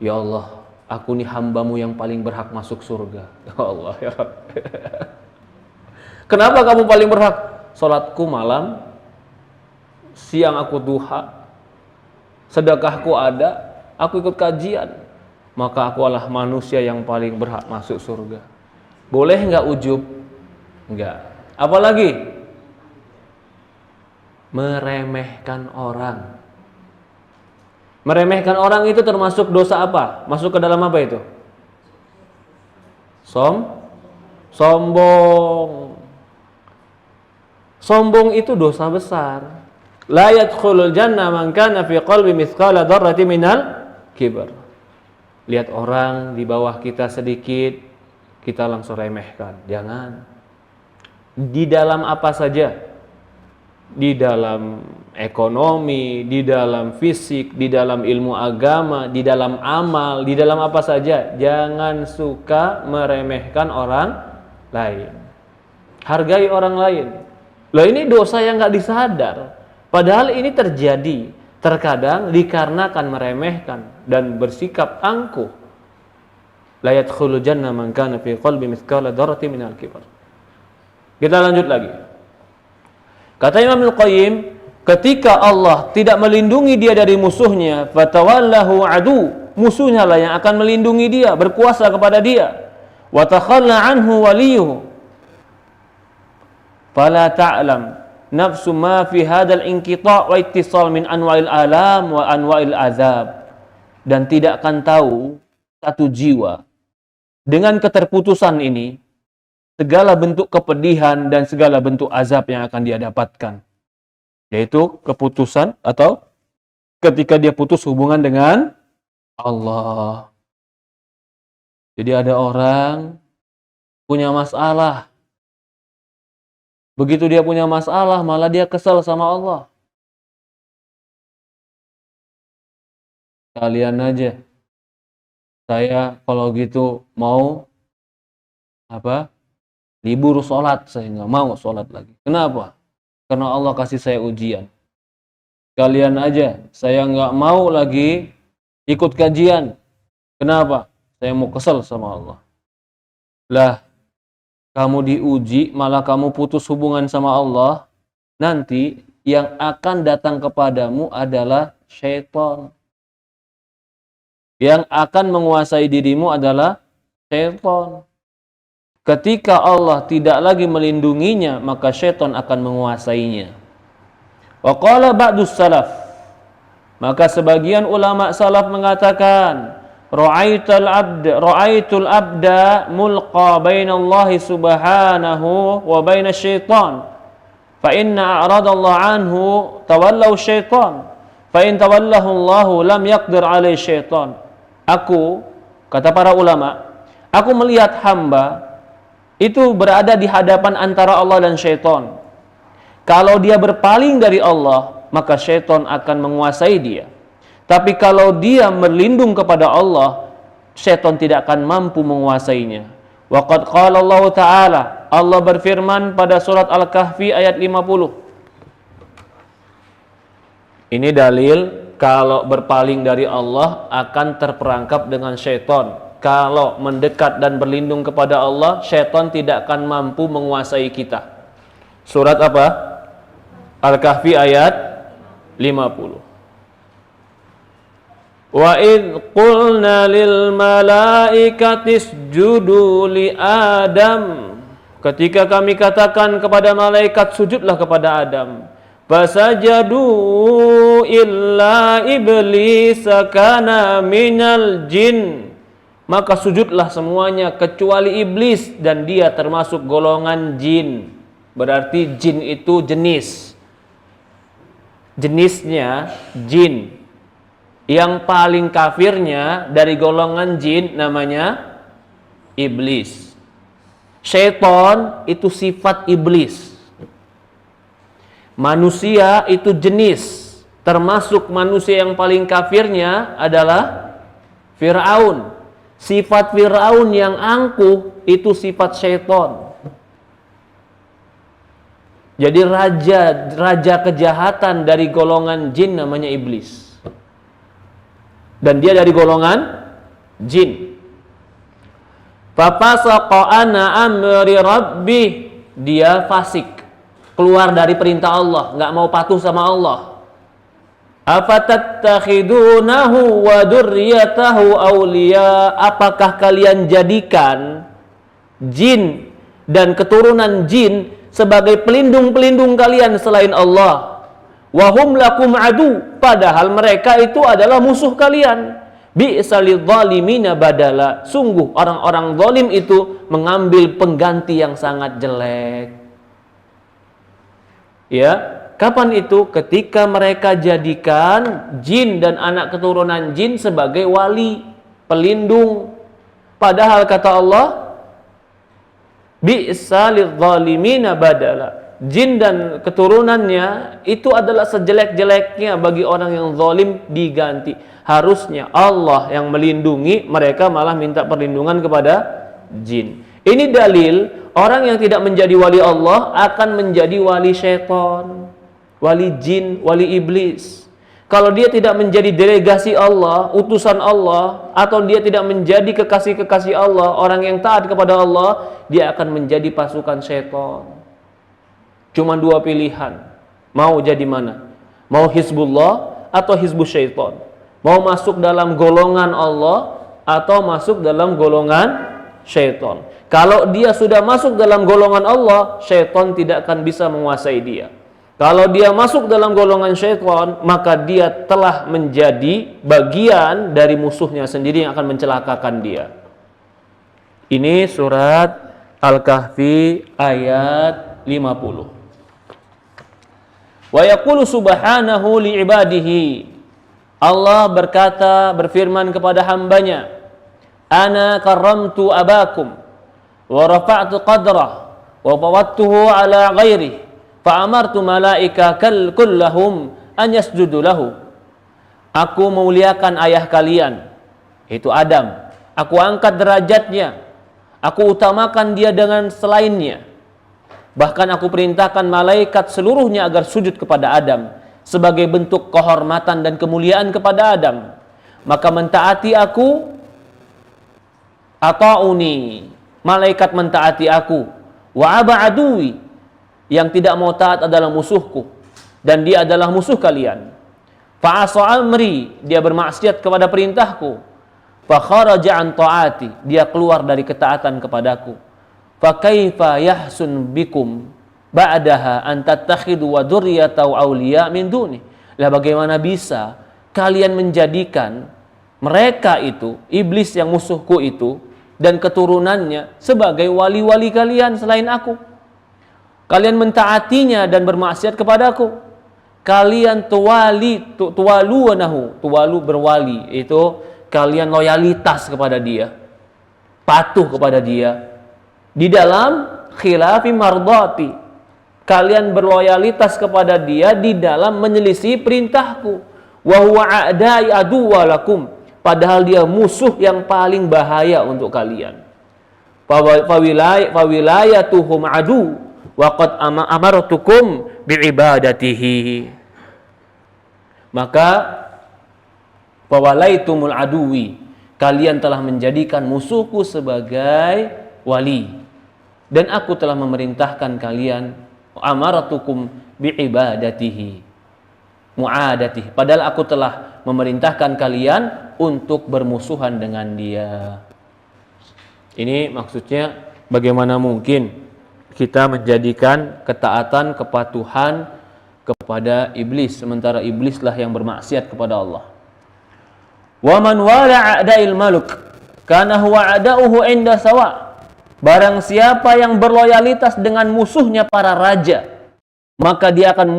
Ya Allah, aku nih hambamu yang paling berhak masuk surga. Ya Allah, ya Rabb. Kenapa kamu paling berhak? Salatku malam, siang aku duha, sedekahku ada, aku ikut kajian, maka aku adalah manusia yang paling berhak masuk surga. Boleh enggak ujub? Enggak. Apalagi? Meremehkan orang. Meremehkan orang itu termasuk dosa apa? Masuk ke dalam apa itu? Sombong. Sombong itu dosa besar. La yadkhulul jannah man kana fi qalbi mithqala dzarratin minal kibr. Lihat orang di bawah kita sedikit, kita langsung remehkan. Jangan. Di dalam apa saja? Di dalam ekonomi, di dalam fisik, di dalam ilmu agama, di dalam amal, di dalam apa saja, jangan suka meremehkan orang lain. Hargai orang lain. Loh, ini dosa yang nggak disadar. Padahal ini terjadi terkadang dikarenakan meremehkan dan bersikap angkuh. La yadkhulul jannah man kana fi qalbi mithqala dzarratin minal kibr. Kita lanjut lagi. Kata Imam Al-Qayyim, ketika Allah tidak melindungi dia dari musuhnya, fatawallahu adu, musuhnya lah yang akan melindungi dia, berkuasa kepada dia. Wa takhalla anhu waliyuhu. Fala ta'lam nafsu ma fi hadzal inqita' wa ittisal min anwa'il alam wa anwa'il azab. Dan tidak akan tahu satu jiwa dengan keterputusan ini segala bentuk kepedihan dan segala bentuk azab yang akan dia dapatkan, yaitu keputusan atau ketika dia putus hubungan dengan Allah. Jadi ada orang punya masalah, begitu dia punya masalah malah dia kesal sama Allah. Kalian aja, saya kalau gitu mau libur sholat, saya nggak mau sholat lagi. Kenapa? Karena Allah kasih saya ujian. Kalian aja, saya nggak mau lagi ikut kajian. Kenapa? Saya mau kesel sama Allah. Lah, kamu diuji, malah kamu putus hubungan sama Allah, nanti yang akan datang kepadamu adalah syaitan. Yang akan menguasai dirimu adalah syaitan. Ketika Allah tidak lagi melindunginya, maka syaitan akan menguasainya. Wa qala ba'dus salaf, maka sebagian ulama salaf mengatakan, ra'aitul abda mulqa bainallahi subhanahu wa bainasy syaitan, fa inna a'radallahu anhu tawallau syaitan, fa in tawallahu Allahu lam yaqdir alaihi syaitan. Aku, kata para ulama, aku melihat hamba itu berada di hadapan antara Allah dan syaitan. Kalau dia berpaling dari Allah, maka syaitan akan menguasai dia. Tapi kalau dia berlindung kepada Allah, syaitan tidak akan mampu menguasainya. Wa qad qala Allah Ta'ala, Allah berfirman pada surat Al-Kahfi ayat 50. Ini dalil kalau berpaling dari Allah akan terperangkap dengan syaitan. Kalau mendekat dan berlindung kepada Allah, syaitan tidak akan mampu menguasai kita. Surat apa? Al-Kahfi ayat 50. Wa id qulna lil malaikati isjudu li Adam. Ketika kami katakan kepada malaikat, sujudlah kepada Adam. Fasajadu illa iblis kana minal jin. Maka sujudlah semuanya kecuali iblis, dan dia termasuk golongan jin. Berarti jin itu jenis. Jenisnya jin. Yang paling kafirnya dari golongan jin namanya iblis. Syaitan itu sifat iblis. Manusia itu jenis, termasuk manusia yang paling kafirnya adalah Fir'aun. Sifat Fir'aun yang angkuh itu sifat syaitan. Jadi raja kejahatan dari golongan jin namanya iblis. Dan dia dari golongan jin. Fafasaqa ana amri rabbi, dia fasik, keluar dari perintah Allah, nggak mau patuh sama Allah. Afatattakhidunahu wa dzurriyyatahu awliya, apakah kalian jadikan jin dan keturunan jin sebagai pelindung-pelindung kalian selain Allah? Wa hum lakum adu, padahal mereka itu adalah musuh kalian. Bi'salidz zalimina badala, sungguh orang-orang zalim itu mengambil pengganti yang sangat jelek. Ya, kapan itu? Ketika mereka jadikan jin dan anak keturunan jin sebagai wali, pelindung. Padahal kata Allah, bi'salidz zalimina badala, jin dan keturunannya itu adalah sejelek-jeleknya bagi orang yang zalim diganti. Harusnya Allah yang melindungi, mereka malah minta perlindungan kepada jin. Ini dalil orang yang tidak menjadi wali Allah akan menjadi wali syaitan, wali jin, wali iblis. Kalau dia tidak menjadi delegasi Allah, utusan Allah, atau dia tidak menjadi kekasih-kekasih Allah, orang yang taat kepada Allah, dia akan menjadi pasukan syaitan. Cuma dua pilihan, mau jadi mana? Mau Hizbullah atau Hizbus Syaitan? Mau masuk dalam golongan Allah atau masuk dalam golongan syaitan? Kalau dia sudah masuk dalam golongan Allah, syaitan tidak akan bisa menguasai dia. Kalau dia masuk dalam golongan syaitan, maka dia telah menjadi bagian dari musuhnya sendiri yang akan mencelakakan dia. Ini surat Al-Kahfi ayat 50. Wa yaqulu subhanahu li'ibadihi, Allah berfirman kepada hambanya, ana karramtu abakum wa rafa'tu qadrah wa fawattuhu ala ghairi fa amartu malaika kullahum an yasjudu lahu. Aku memuliakan ayah kalian, yaitu Adam. Aku angkat derajatnya, aku utamakan dia dengan selainnya. Bahkan aku perintahkan malaikat seluruhnya agar sujud kepada Adam sebagai bentuk kehormatan dan kemuliaan kepada Adam. Maka mentaati aku, ata'uni, malaikat mentaati aku. Wa aba aduwi, yang tidak mau taat adalah musuhku, dan dia adalah musuh kalian. Fa'asa amri, dia bermaksiat kepada perintahku. Fa kharaja an ta'ati, dia keluar dari ketaatan kepadaku. Fa kaifa yahsun bikum ba'daha an tattakhidu wa dzurriyyatahu awliya min duni. Lah bagaimana bisa kalian menjadikan mereka itu, iblis yang musuhku itu dan keturunannya sebagai wali-wali kalian selain aku? Kalian mentaatinya dan bermaksiat kepadaku. Kalian tuwalunahu, tuwalu berwali, itu kalian loyalitas kepada dia, patuh kepada dia di dalam khilafi mardati. Kalian berloyalitas kepada dia di dalam menyelisih perintahku. Wa huwa a'da'i aduwalakum, padahal dia musuh yang paling bahaya untuk kalian. Fawilayatuhum adu wa qad amartukum bi'ibadatihi. Maka fawalaitumul aduwi, kalian telah menjadikan musuhku sebagai wali, dan aku telah memerintahkan kalian amaratukum bi'ibadatihi mu'adatihi, padahal aku telah memerintahkan kalian untuk bermusuhan dengan dia. Ini maksudnya bagaimana mungkin kita menjadikan ketaatan, kepatuhan kepada iblis, sementara iblislah yang bermaksiat kepada Allah. Wa man wala a'da'il maluk kana huwa a'da'uhu inda sawa. Barang siapa yang berloyalitas dengan musuhnya para raja, maka dia akan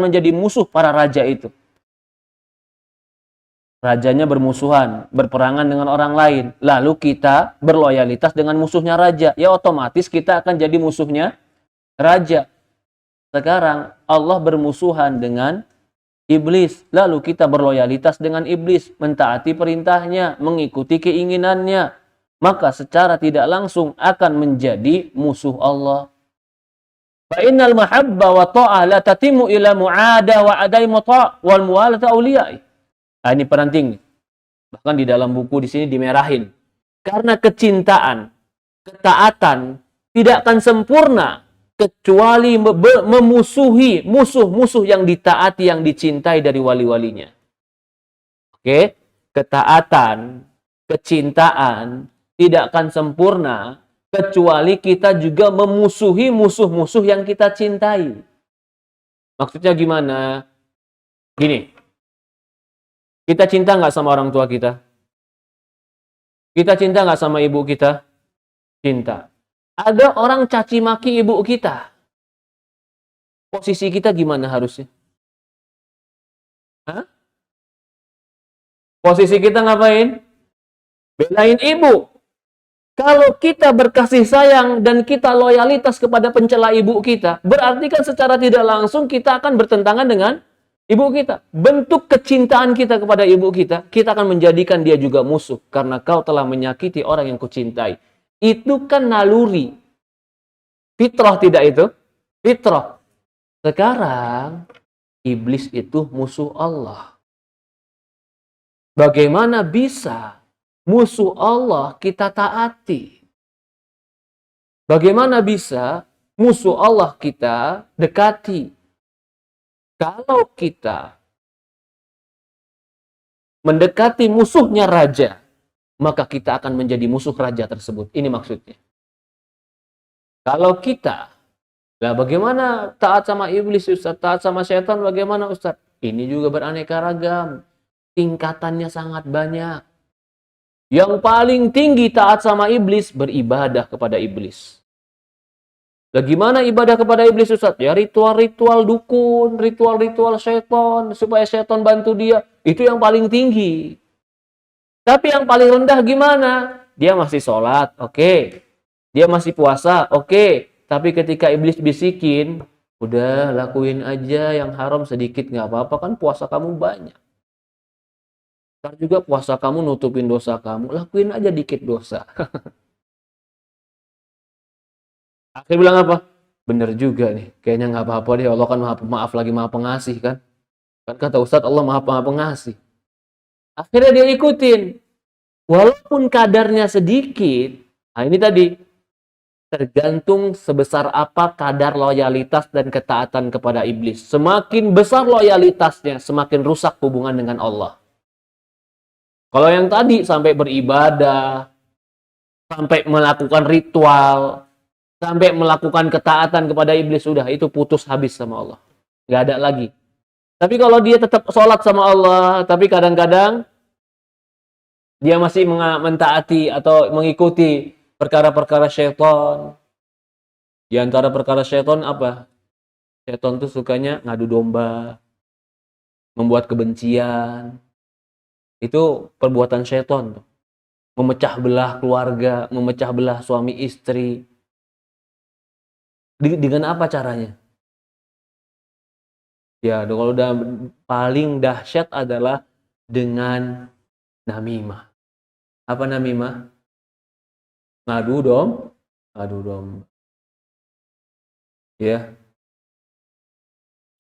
menjadi musuh para raja itu. Rajanya bermusuhan, berperangan dengan orang lain, lalu kita berloyalitas dengan musuhnya raja, ya otomatis kita akan jadi musuhnya raja. Sekarang Allah bermusuhan dengan iblis. Lalu kita berloyalitas dengan iblis, mentaati perintahnya, mengikuti keinginannya. Maka secara tidak langsung akan menjadi musuh Allah. Fa innal mahabba wa ta'ah la tatimu ila mu'ada wa adai muta' wal muwalata awliya'i. Nah, ini penting. Bahkan di dalam buku di sini dimerahin. Karena kecintaan, ketaatan tidak akan sempurna kecuali memusuhi musuh-musuh yang ditaati, yang dicintai dari wali-walinya. Oke? Ketaatan, kecintaan tidak akan sempurna kecuali kita juga memusuhi musuh-musuh yang kita cintai. Maksudnya gimana? Gini, kita cinta nggak sama orang tua kita? Kita cinta nggak sama ibu kita? Cinta. Ada orang caci maki ibu kita. Posisi kita gimana harusnya? Hah? Posisi kita ngapain? Belain ibu. Kalau kita berkasih sayang dan kita loyalitas kepada pencela ibu kita, berarti kan secara tidak langsung kita akan bertentangan dengan ibu kita. Bentuk kecintaan kita kepada ibu kita akan menjadikan dia juga musuh. Karena kau telah menyakiti orang yang kucintai. Itu kan naluri. Fitrah tidak itu? Fitrah. Sekarang, iblis itu musuh Allah. Bagaimana bisa musuh Allah kita taati? Bagaimana bisa musuh Allah kita dekati? Kalau kita mendekati musuhnya raja, maka kita akan menjadi musuh raja tersebut. Ini maksudnya. Kalau kita, lah bagaimana taat sama iblis Ustaz, taat sama setan bagaimana Ustaz? Ini juga beraneka ragam. Tingkatannya sangat banyak. Yang paling tinggi taat sama iblis, beribadah kepada iblis. Bagaimana ibadah kepada iblis Ustaz? Ya ritual-ritual dukun, ritual-ritual setan, supaya setan bantu dia. Itu yang paling tinggi. Tapi yang paling rendah gimana? Dia masih sholat, oke. Dia masih puasa, oke. Tapi ketika iblis bisikin, udah lakuin aja yang haram sedikit, nggak apa-apa kan puasa kamu banyak. Ntar juga puasa kamu nutupin dosa kamu, lakuin aja dikit dosa. Akhirnya bilang apa? Bener juga nih, kayaknya nggak apa-apa deh, Allah kan maaf lagi maha pengasih kan. Kan kata Ustadz Allah maha pengasih. Akhirnya dia ikutin. Walaupun kadarnya sedikit, nah ini tadi, tergantung sebesar apa kadar loyalitas dan ketaatan kepada iblis. Semakin besar loyalitasnya, semakin rusak hubungan dengan Allah. Kalau yang tadi sampai beribadah, sampai melakukan ritual, sampai melakukan ketaatan kepada iblis, sudah itu putus habis sama Allah. Nggak ada lagi. Tapi kalau dia tetap sholat sama Allah, tapi kadang-kadang dia masih mentaati atau mengikuti perkara-perkara syaitan. Di antara perkara syaitan apa? Syaitan tuh sukanya ngadu domba, membuat kebencian. Itu perbuatan syaitan. Memecah belah keluarga, memecah belah suami istri. Dengan apa caranya? Ya, kalau udah paling dahsyat adalah dengan namimah. Apa namimah? Ngadu domba. Ya.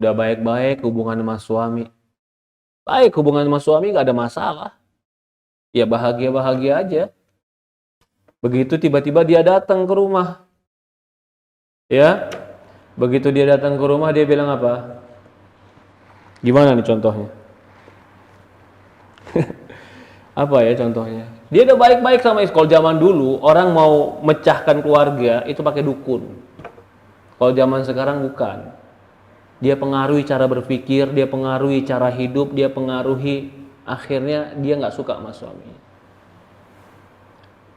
Udah baik-baik hubungan sama suami. Baik hubungan sama suami nggak ada masalah. Ya bahagia-bahagia aja. Begitu tiba-tiba dia datang ke rumah. Ya. Begitu dia datang ke rumah dia bilang apa? Gimana nih contohnya? Apa ya contohnya? Dia udah baik-baik sama istri. Kalau zaman dulu orang mau mecahkan keluarga itu pakai dukun. Kalau zaman sekarang bukan. Dia pengaruhi cara berpikir, dia pengaruhi cara hidup, dia pengaruhi akhirnya dia nggak suka sama suaminya.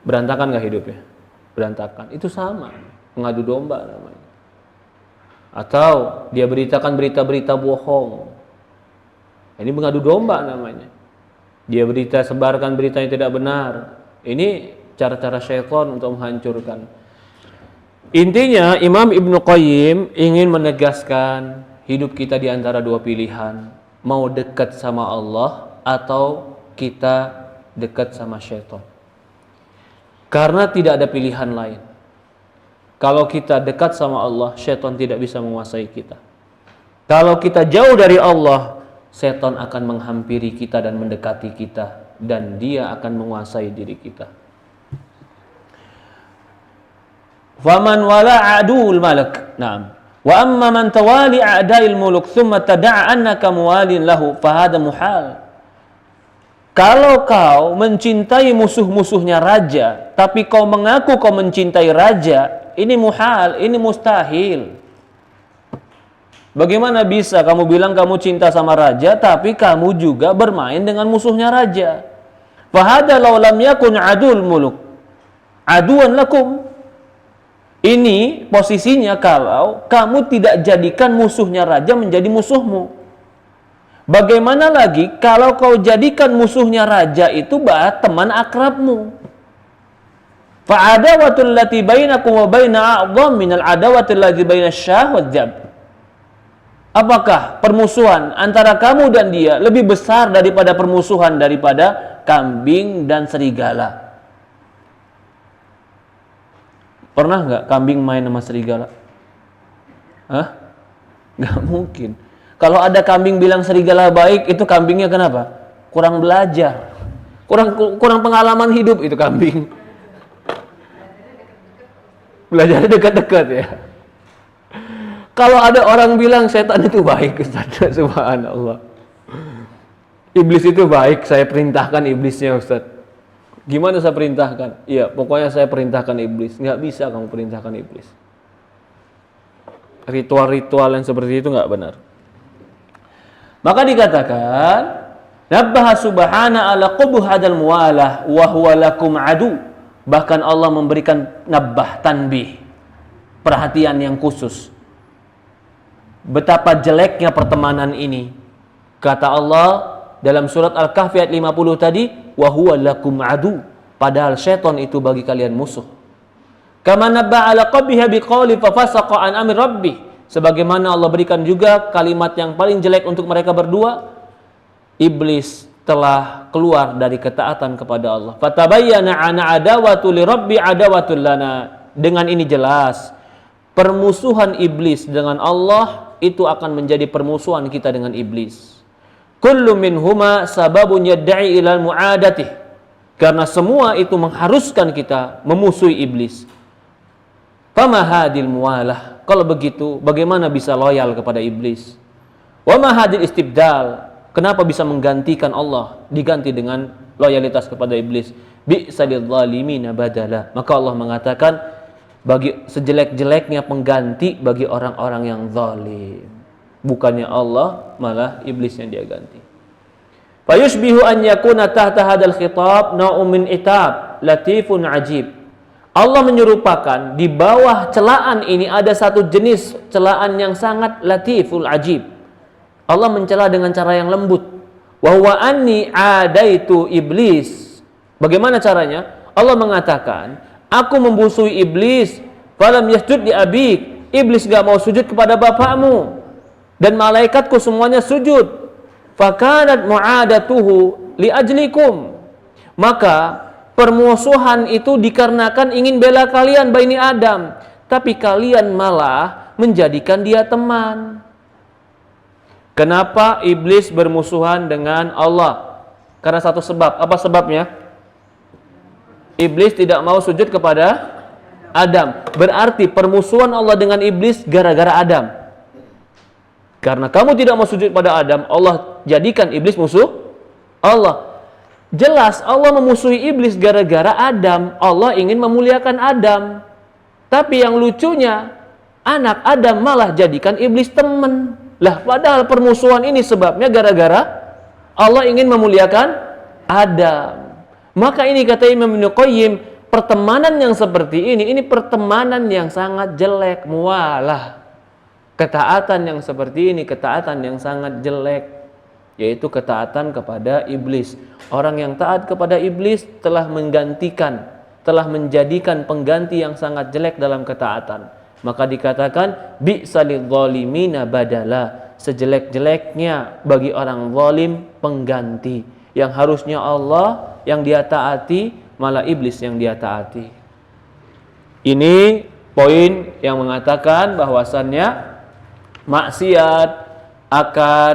Berantakan nggak hidupnya? Berantakan. Itu sama. Pengadu domba namanya. Atau dia beritakan berita-berita bohong. Ini pengadu domba namanya. Dia sebarkan berita yang tidak benar. Ini cara-cara syaitan untuk menghancurkan. Intinya Imam Ibnu Qayyim ingin menegaskan hidup kita di antara dua pilihan, mau dekat sama Allah atau kita dekat sama syaitan. Karena tidak ada pilihan lain. Kalau kita dekat sama Allah, syaitan tidak bisa menguasai kita. Kalau kita jauh dari Allah, syaitan akan menghampiri kita dan mendekati kita, dan dia akan menguasai diri kita. Faman wala adul malak. Naam. Wa amma man tawali a'dail muluk thumma tada'a annaka muwalin lahu fahada muhal. Kalau kau mencintai musuh-musuhnya raja, tapi kau mengaku kau mencintai raja, ini muhal, ini mustahil. Bagaimana bisa kamu bilang kamu cinta sama raja, tapi kamu juga bermain dengan musuhnya raja? Fahada law lam yakun adul muluk aduan lakum. Ini posisinya kalau kamu tidak jadikan musuhnya raja menjadi musuhmu. Bagaimana lagi kalau kau jadikan musuhnya raja itu teman akrabmu? Fa'adawatul lati bainakum wa baina a'dham minal adawatil lati baina syah wa dzab. Apakah permusuhan antara kamu dan dia lebih besar daripada permusuhan daripada kambing dan serigala? Pernah nggak kambing main sama serigala? Hah? Nggak mungkin. Kalau ada kambing bilang serigala baik, itu kambingnya kenapa? Kurang belajar. Kurang pengalaman hidup itu kambing. Belajarnya dekat-dekat ya. Kalau ada orang bilang setan itu baik, Ustaz, subhanallah. Iblis itu baik, saya perintahkan iblisnya, Ustaz. Gimana saya perintahkan? Iya, pokoknya saya perintahkan iblis. Nggak bisa kamu perintahkan iblis. Ritual-ritual yang seperti itu nggak benar. Maka dikatakan, nabbaha subhana ala qubuh hadal muwalah wa huwa lakum adu. Bahkan Allah memberikan nabbah, tanbih, perhatian yang khusus. Betapa jeleknya pertemanan ini. Kata Allah dalam surat Al-Kahfi ayat 50 tadi, wa huwa lakum adu, padahal syaitan itu bagi kalian musuh. Kama nabba ala qabiha biqauli fa fasaqa an amri rabbih, sebagaimana Allah berikan juga kalimat yang paling jelek untuk mereka berdua. Iblis telah keluar dari ketaatan kepada Allah. Fatabayyana ana adawatu li rabbi adawatul lana. Dengan ini jelas permusuhan iblis dengan Allah itu akan menjadi permusuhan kita dengan iblis. Kullu minhuma sababun yad'i ilal mu'adatih. Karena semua itu mengharuskan kita memusuhi iblis. Fama hadil muwalah. Kalau begitu, bagaimana bisa loyal kepada iblis? Wa ma hadil istibdal. Kenapa bisa menggantikan Allah, diganti dengan loyalitas kepada iblis? Bi'sadil zalimina badala. Maka Allah mengatakan, bagi sejelek-jeleknya pengganti bagi orang-orang yang zalim. Bukannya Allah, malah iblis yang dia ganti. Fayushbihu an yakuna tahta hadal khitab nau'un min itab latifun ajib. Allah menyerupakan di bawah celaan ini ada satu jenis celaan yang sangat latiful ajib. Allah mencela dengan cara yang lembut. Wa huwa anni adaitu iblis. Bagaimana caranya? Allah mengatakan, aku membusuhi iblis, falam yasjud li abik. Iblis gak mau sujud kepada bapakmu. Dan malaikatku semuanya sujud. Fakanat mu'adatuhu li ajlikum. Maka permusuhan itu dikarenakan ingin bela kalian Bani Adam, tapi kalian malah menjadikan dia teman. Kenapa iblis bermusuhan dengan Allah? Karena satu sebab. Apa sebabnya? Iblis tidak mau sujud kepada Adam. Berarti permusuhan Allah dengan iblis gara-gara Adam. Karena kamu tidak mau sujud pada Adam, Allah jadikan iblis musuh Allah. Jelas Allah memusuhi iblis gara-gara Adam. Allah ingin memuliakan Adam. Tapi yang lucunya, anak Adam malah jadikan iblis teman. Lah, padahal permusuhan ini sebabnya gara-gara Allah ingin memuliakan Adam. Maka ini kata Imam Ibnu Qayyim, pertemanan yang seperti ini pertemanan yang sangat jelek, mualah. Ketaatan yang seperti ini, ketaatan yang sangat jelek, yaitu ketaatan kepada iblis. Orang yang taat kepada iblis telah menggantikan telah menjadikan pengganti yang sangat jelek dalam ketaatan. Maka dikatakan bi'salil zalimina badala, sejelek-jeleknya bagi orang zalim pengganti. Yang harusnya Allah yang dia taati, malah iblis yang dia taati. Ini poin yang mengatakan bahwasannya maksiat akan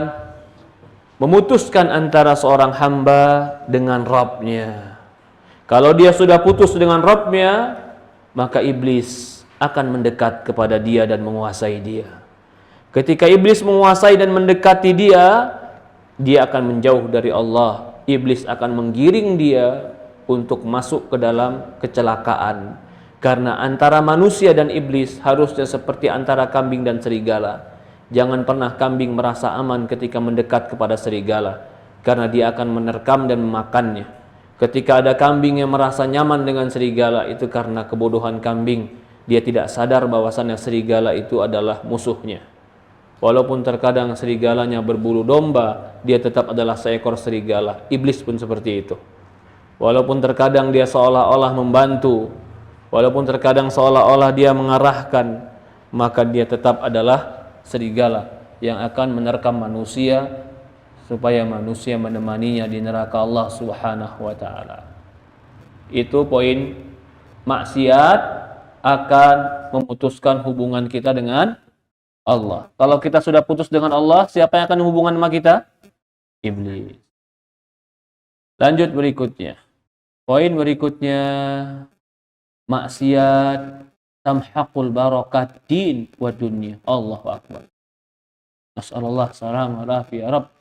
memutuskan antara seorang hamba dengan Rabb-nya. Kalau dia sudah putus dengan Rabb-nya, maka iblis akan mendekat kepada dia dan menguasai dia. Ketika iblis menguasai dan mendekati dia, dia akan menjauh dari Allah. Iblis akan menggiring dia untuk masuk ke dalam kecelakaan. Karena antara manusia dan iblis harusnya seperti antara kambing dan serigala. Jangan pernah kambing merasa aman ketika mendekat kepada serigala, karena dia akan menerkam dan memakannya. Ketika ada kambing yang merasa nyaman dengan serigala, itu karena kebodohan kambing. Dia tidak sadar bahwasannya serigala itu adalah musuhnya. Walaupun terkadang serigalanya berbulu domba, dia tetap adalah seekor serigala. Iblis pun seperti itu. Walaupun terkadang dia seolah-olah membantu, walaupun terkadang seolah-olah dia mengarahkan, maka dia tetap adalah serigala yang akan menerkam manusia supaya manusia menemaninya di neraka Allah Subhanahu wa taala. Itu poin, maksiat akan memutuskan hubungan kita dengan Allah. Kalau kita sudah putus dengan Allah, siapa yang akan hubungan sama kita? Iblis. Lanjut berikutnya. Poin berikutnya, maksiat tamhaqul barakat din wa dunya. Allahu akbar. Nasallallahu salam wa ya Rabb.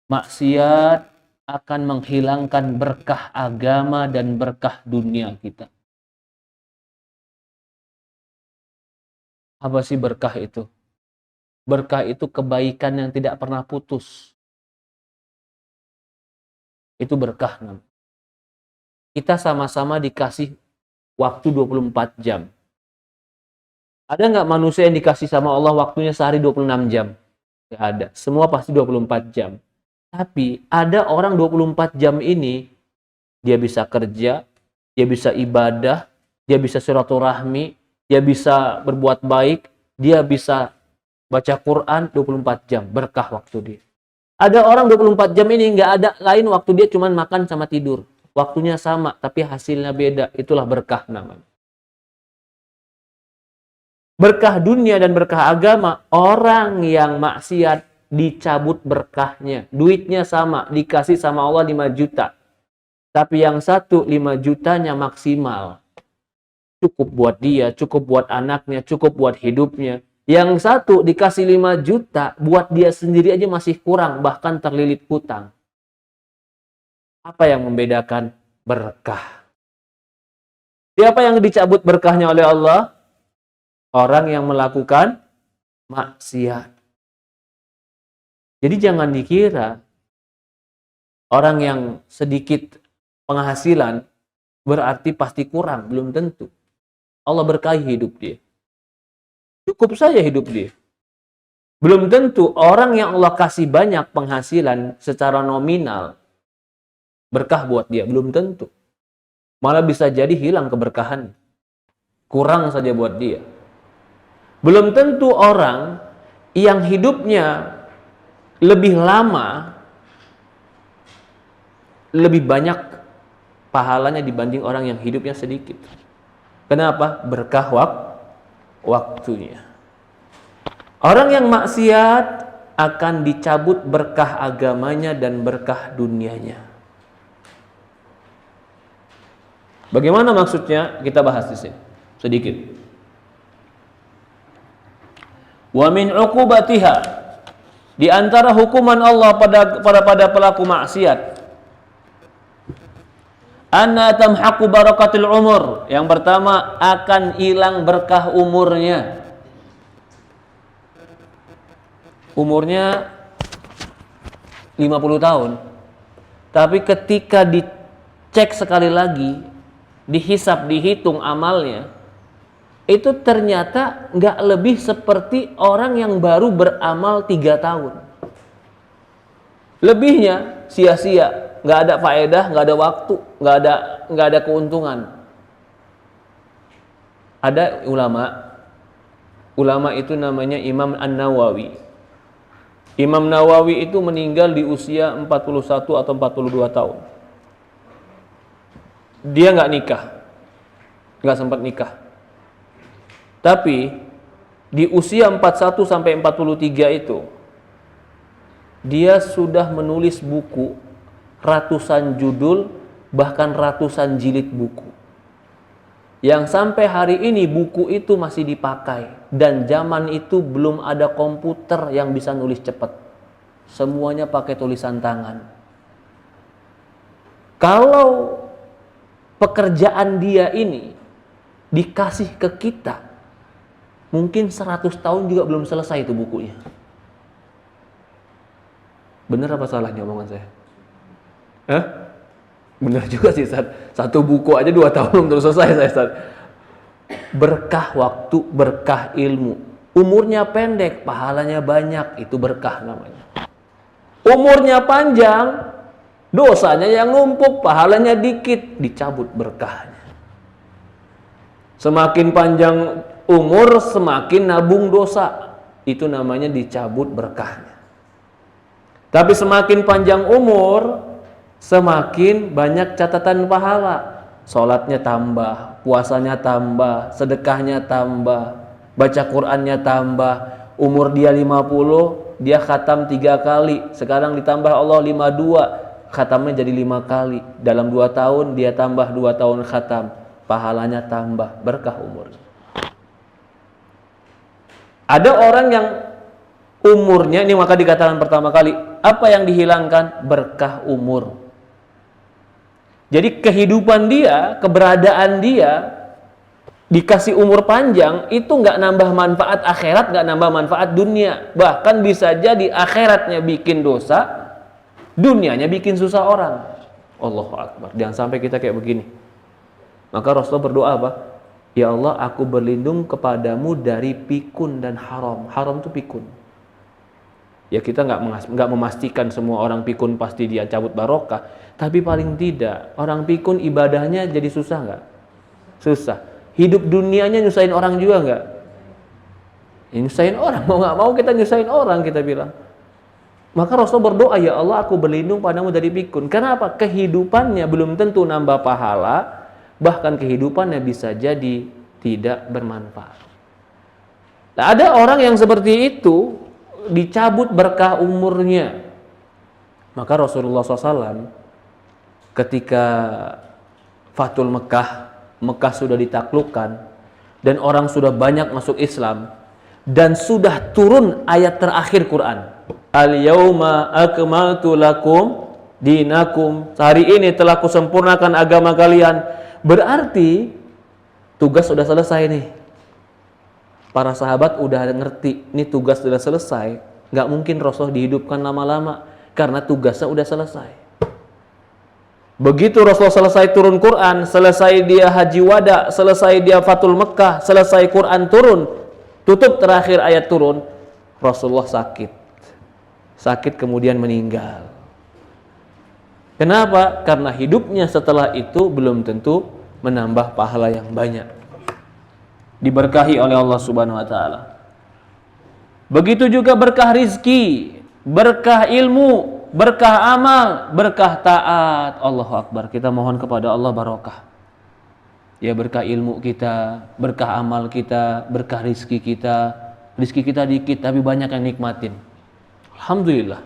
Maksiat akan menghilangkan berkah agama dan berkah dunia kita. Apa sih berkah itu? Berkah itu kebaikan yang tidak pernah putus. Itu berkah namanya. Kita sama-sama dikasih waktu 24 jam. Ada nggak manusia yang dikasih sama Allah waktunya sehari 26 jam? Nggak ada. Semua pasti 24 jam. Tapi ada orang 24 jam ini, dia bisa kerja, dia bisa ibadah, dia bisa silaturahmi, dia bisa berbuat baik, dia bisa baca Quran 24 jam, berkah waktu dia. Ada orang 24 jam ini nggak ada lain waktu dia cuma makan sama tidur. Waktunya sama, tapi hasilnya beda. Itulah berkah namanya. Berkah dunia dan berkah agama, orang yang maksiat dicabut berkahnya. Duitnya sama, dikasih sama Allah 5 juta. Tapi yang satu 5 jutanya maksimal. Cukup buat dia, cukup buat anaknya, cukup buat hidupnya. Yang satu dikasih 5 juta, buat dia sendiri aja masih kurang, bahkan terlilit hutang. Apa yang membedakan? Berkah. Siapa yang dicabut berkahnya oleh Allah? Orang yang melakukan maksiat. Jadi jangan dikira orang yang sedikit penghasilan berarti pasti kurang, belum tentu. Allah berkahi hidup dia. Cukup saja hidup dia. Belum tentu orang yang Allah kasih banyak penghasilan secara nominal berkah buat dia, belum tentu. Malah bisa jadi hilang keberkahan. Kurang saja buat dia. Belum tentu orang yang hidupnya lebih lama, lebih banyak pahalanya dibanding orang yang hidupnya sedikit. Kenapa? Berkah waktunya. Orang yang maksiat akan dicabut berkah agamanya dan berkah dunianya. Bagaimana maksudnya? Kita bahas di sini sedikit. Wa min uqubatiha, di antara hukuman Allah pada pelaku maksiat, anna tamhaqu barakatil umur. Yang pertama, akan hilang berkah umurnya. Umurnya 50 tahun. Tapi ketika dicek sekali lagi, dihisap, dihitung amalnya, itu ternyata nggak lebih seperti orang yang baru beramal 3 tahun. Lebihnya sia-sia, nggak ada faedah, nggak ada waktu, nggak ada keuntungan. Ada ulama itu namanya Imam An-Nawawi. Imam Nawawi itu meninggal di usia 41 atau 42 tahun. Dia nggak sempat nikah. Tapi di usia 41 sampai 43 itu dia sudah menulis buku, ratusan judul, bahkan ratusan jilid buku. Yang sampai hari ini buku itu masih dipakai. Dan zaman itu belum ada komputer yang bisa nulis cepat. Semuanya pakai tulisan tangan. Kalau pekerjaan dia ini dikasih ke kita, mungkin 100 tahun juga belum selesai itu bukunya. Bener apa salahnya omongan saya? Bener juga sih, Ustaz. Satu buku aja 2 tahun belum selesai saya, Ustaz. Berkah waktu, berkah ilmu. Umurnya pendek, pahalanya banyak, itu berkah namanya. Umurnya panjang, dosanya yang numpuk, pahalanya dikit, dicabut berkahnya. Semakin panjang umur, semakin nabung dosa, itu namanya dicabut berkahnya. Tapi semakin panjang umur, semakin banyak catatan pahala. Sholatnya tambah, puasanya tambah, sedekahnya tambah, baca Qur'annya tambah. Umur dia 50, dia khatam 3 kali. Sekarang ditambah Allah 52, khatamnya jadi 5 kali. Dalam 2 tahun dia tambah 2 tahun khatam, pahalanya tambah, berkah umurnya. Ada orang yang umurnya, ini maka dikatakan pertama kali, apa yang dihilangkan? Berkah umur. Jadi kehidupan dia, keberadaan dia, dikasih umur panjang, itu nggak nambah manfaat akhirat, nggak nambah manfaat dunia. Bahkan bisa jadi akhiratnya bikin dosa, dunianya bikin susah orang. Allahu Akbar. Jangan sampai kita kayak begini. Maka Rasulullah berdoa apa? Ya Allah, aku berlindung kepadamu dari pikun dan haram. Haram itu pikun. Ya kita nggak memastikan semua orang pikun pasti dia cabut barokah, tapi paling tidak orang pikun ibadahnya jadi susah nggak? Susah. Hidup dunianya nyusahin orang juga nggak? Ya, nyusahin orang, mau nggak mau kita nyusahin orang, kita bilang. Maka Rasul berdoa, ya Allah, aku berlindung padamu dari pikun. Kenapa? Kehidupannya belum tentu nambah pahala, bahkan kehidupannya bisa jadi tidak bermanfaat. Nah, ada orang yang seperti itu, dicabut berkah umurnya. Maka Rasulullah SAW ketika Fathul Mekah sudah ditaklukkan dan orang sudah banyak masuk Islam dan sudah turun ayat terakhir Quran, Al-yauma akmaltu lakum dinakum, hari ini telah kusempurnakan agama kalian. Berarti tugas sudah selesai nih. Para sahabat udah ngerti, ini tugas sudah selesai. Nggak mungkin Rasul dihidupkan lama-lama, karena tugasnya udah selesai. Begitu Rasul selesai turun Quran, selesai dia haji wada, selesai dia Fathul Mekah, selesai Quran turun, tutup terakhir ayat turun, Rasulullah sakit kemudian meninggal. Kenapa? Karena hidupnya setelah itu belum tentu menambah pahala yang banyak. Diberkahi oleh Allah Subhanahu wa taala. Begitu juga berkah rizki, berkah ilmu, berkah amal, berkah taat. Allahu Akbar. Kita mohon kepada Allah barokah. Ya, berkah ilmu kita, berkah amal kita, berkah rizki kita. Rizki kita dikit tapi banyak yang nikmatin. Alhamdulillah.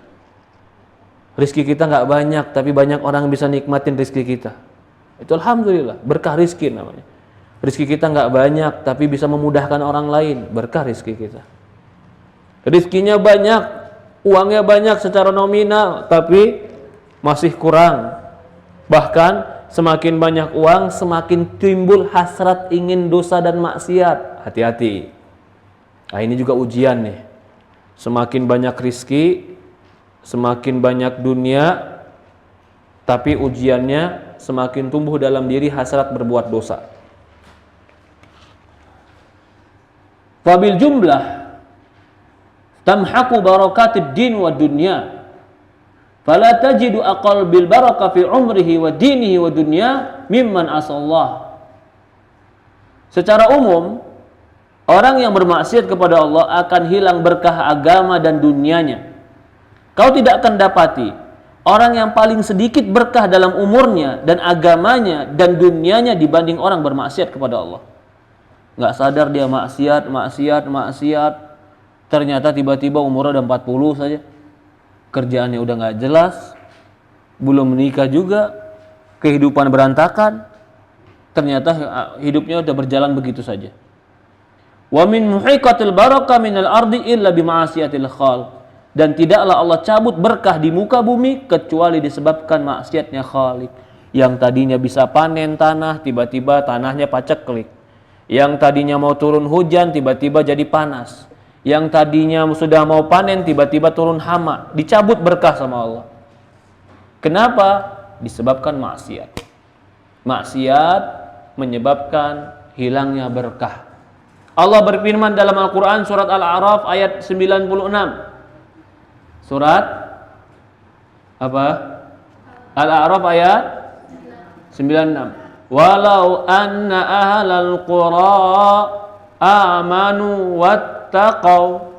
Rizki kita nggak banyak tapi banyak orang yang bisa nikmatin rizki kita. Itu alhamdulillah, berkah rizki namanya. Rizki kita nggak banyak, tapi bisa memudahkan orang lain. Berkah rizki kita. Rizkinya banyak, uangnya banyak secara nominal, tapi masih kurang. Bahkan semakin banyak uang, semakin timbul hasrat ingin dosa dan maksiat. Hati-hati. Nah, ini juga ujian nih. Semakin banyak rizki, semakin banyak dunia, tapi ujiannya semakin tumbuh dalam diri hasrat berbuat dosa. Wabil jumlah tamhaqu barakatid din wa dunya fala tajidu aqal bil barakah fi umrihi wa dinihi wa dunya mimman asallah. Secara umum, orang yang bermaksiat kepada Allah akan hilang berkah agama dan dunianya. Kau tidak akan dapati orang yang paling sedikit berkah dalam umurnya dan agamanya dan dunianya dibanding orang bermaksiat kepada Allah. Nggak sadar dia maksiat. Ternyata tiba-tiba umurnya udah 40 saja. Kerjaannya udah nggak jelas. Belum menikah juga. Kehidupan berantakan. Ternyata hidupnya udah berjalan begitu saja. Wa min muhiqatil barakah minal ardi illa bima'asiyatil khal. Dan tidaklah Allah cabut berkah di muka bumi kecuali disebabkan maksiatnya Khalik. Yang tadinya bisa panen tanah, tiba-tiba tanahnya paceklik. Yang tadinya mau turun hujan, tiba-tiba jadi panas. Yang tadinya sudah mau panen, tiba-tiba turun hama. Dicabut berkah sama Allah. Kenapa? Disebabkan maksiat. Maksiat menyebabkan hilangnya berkah. Allah berfirman dalam Al-Quran surat Al-A'raf ayat 96. Surat apa? Al-A'raf ayat 96. Walau anna ahlal qura amanu wattaqau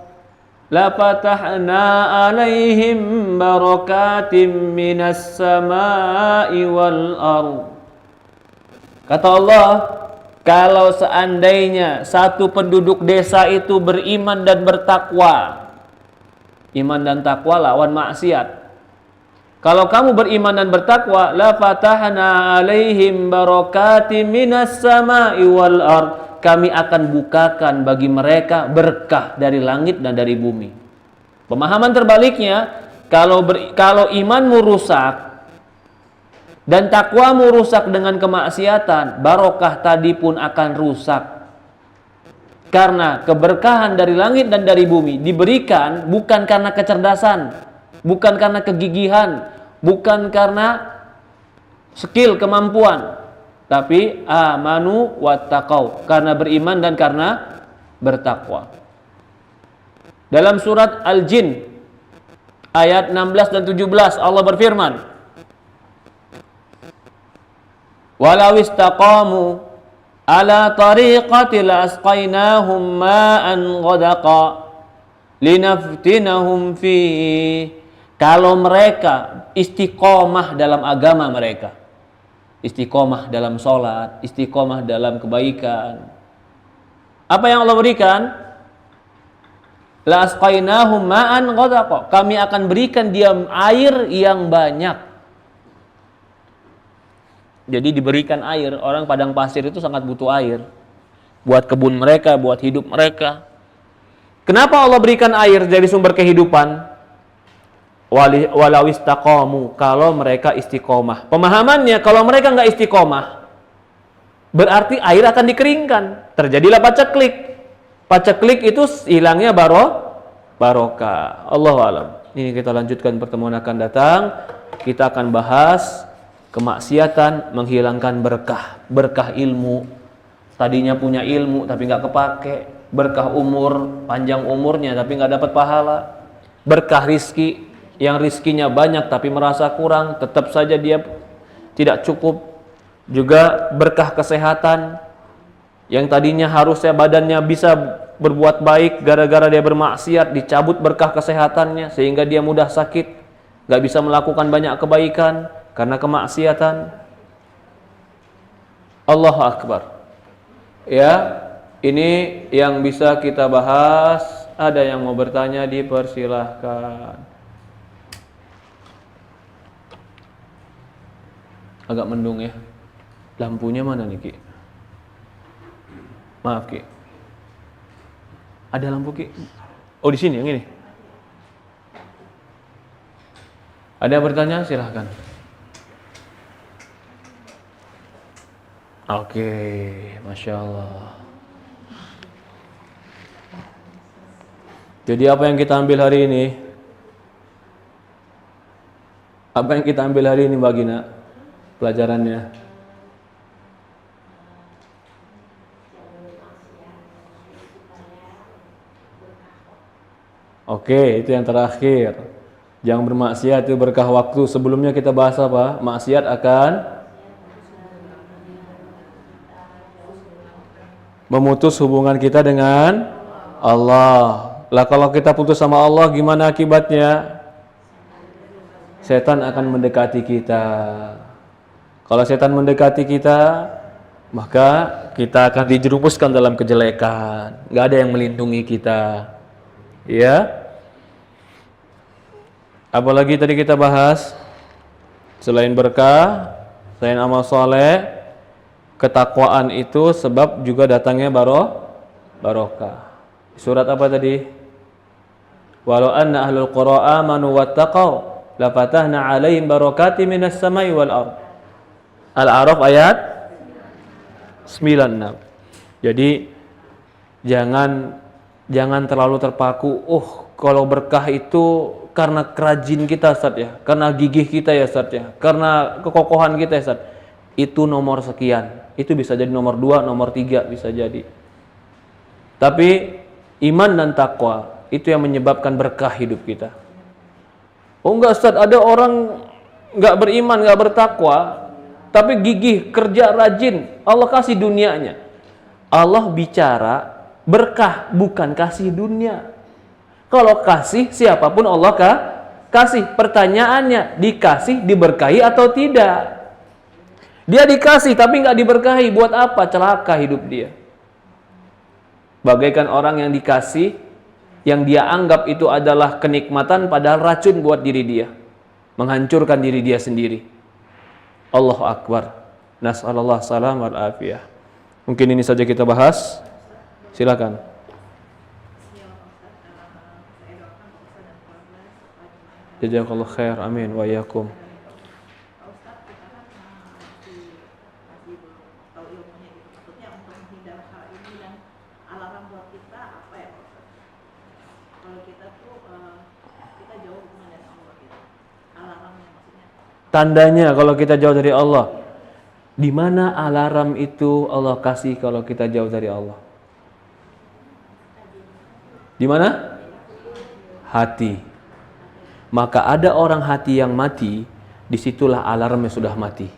lafatahna alaihim barakatim minas samai wal ardh. Kata Allah, kalau seandainya satu penduduk desa itu beriman dan bertakwa. Iman dan takwa lawan maksiat. Kalau kamu beriman dan bertakwa, la fatahna alaihim barakatim minas samai wal ardh. Kami akan bukakan bagi mereka berkah dari langit dan dari bumi. Pemahaman terbaliknya, kalau imanmu rusak dan takwamu rusak dengan kemaksiatan, barokah tadi pun akan rusak. Karena keberkahan dari langit dan dari bumi diberikan bukan karena kecerdasan, bukan karena kegigihan, bukan karena skill, kemampuan, tapi amanu wattaqau, karena beriman dan karena bertakwa. Dalam surat Al-Jin ayat 16 dan 17 Allah berfirman, walau istaqamu ala tariqati la asqainahum ma'an ghadaqa linaftinahum fi. Kalau mereka istiqomah dalam agama mereka, istiqomah dalam sholat, istiqomah dalam kebaikan, apa yang Allah berikan? La asqainahum ma'an ghadaqa, kami akan berikan dia air yang banyak. Jadi diberikan air. Orang padang pasir itu sangat butuh air buat kebun mereka, buat hidup mereka. Kenapa Allah berikan air jadi sumber kehidupan? Walau istaqamu, kalau mereka istiqomah. Pemahamannya kalau mereka nggak istiqomah, berarti air akan dikeringkan. Terjadilah paceklik. Paceklik itu hilangnya barokah. Allahu a'lam. Ini kita lanjutkan pertemuan akan datang. Kita akan bahas kemaksiatan menghilangkan berkah. Berkah ilmu, tadinya punya ilmu tapi nggak kepake. Berkah umur, panjang umurnya tapi nggak dapat pahala. Berkah rizki, yang rizkinya banyak tapi merasa kurang, tetap saja dia tidak cukup. Juga berkah kesehatan, yang tadinya harusnya badannya bisa berbuat baik, gara-gara dia bermaksiat dicabut berkah kesehatannya sehingga dia mudah sakit, nggak bisa melakukan banyak kebaikan karena kemaksiatan. Allahu Akbar. Ya, ini yang bisa kita bahas. Ada yang mau bertanya, dipersilahkan. Agak mendung ya. Lampunya mana nih, Ki? Maaf, Ki. Ada lampu, Ki? Oh, di sini yang ini. Ada yang bertanya? Silahkan. Oke, Masya Allah. Jadi apa yang kita ambil hari ini? Apa yang kita ambil hari ini, Mbak Gina? Pelajarannya. Oke, itu yang terakhir. Jangan bermaksiat, itu berkah waktu. Sebelumnya kita bahas apa? Maksiat akan Memutus hubungan kita dengan Allah. Lah kalau kita putus sama Allah gimana akibatnya? Setan akan mendekati kita. Kalau setan mendekati kita, maka kita akan dijerumuskan dalam kejelekan. Nggak ada yang melindungi kita. Ya. Apalagi tadi kita bahas, selain berkah, selain amal soleh, ketakwaan itu sebab juga datangnya barokah. Surat apa tadi? Walau anna ahlul qura amanu wattaqau lafatahna 'alaihim barakati minas samai wal ardh. Al-A'raf ayat 96. Jadi jangan terlalu terpaku, kalau berkah itu karena kerajin kita Ustaz ya, karena gigih kita ya Ustaz ya, karena kekokohan kita ya Ustaz. Itu nomor sekian. Itu bisa jadi nomor 2, nomor 3 bisa jadi. Tapi iman dan takwa itu yang menyebabkan berkah hidup kita. Oh enggak Ustaz, ada orang enggak beriman, enggak bertakwa, tapi gigih, kerja rajin, Allah kasih dunianya. Allah bicara berkah, bukan kasih dunia. Kalau kasih, siapapun Allah kasih. Pertanyaannya, dikasih, diberkahi atau tidak? Dia dikasih tapi nggak diberkahi, buat apa? Celaka hidup dia. Bagaikan orang yang dikasih, yang dia anggap itu adalah kenikmatan, padahal racun buat diri dia, menghancurkan diri dia sendiri. Allahu Akbar. Nas'alullah salam wal afiyah. Mungkin ini saja kita bahas. Silakan. Jazakallahu khair. Amin wa iyyakum. Tandanya kalau kita jauh dari Allah. Di mana alarm itu Allah kasih kalau kita jauh dari Allah? Di mana? Hati. Maka ada orang hati yang mati, disitulah alarmnya sudah mati.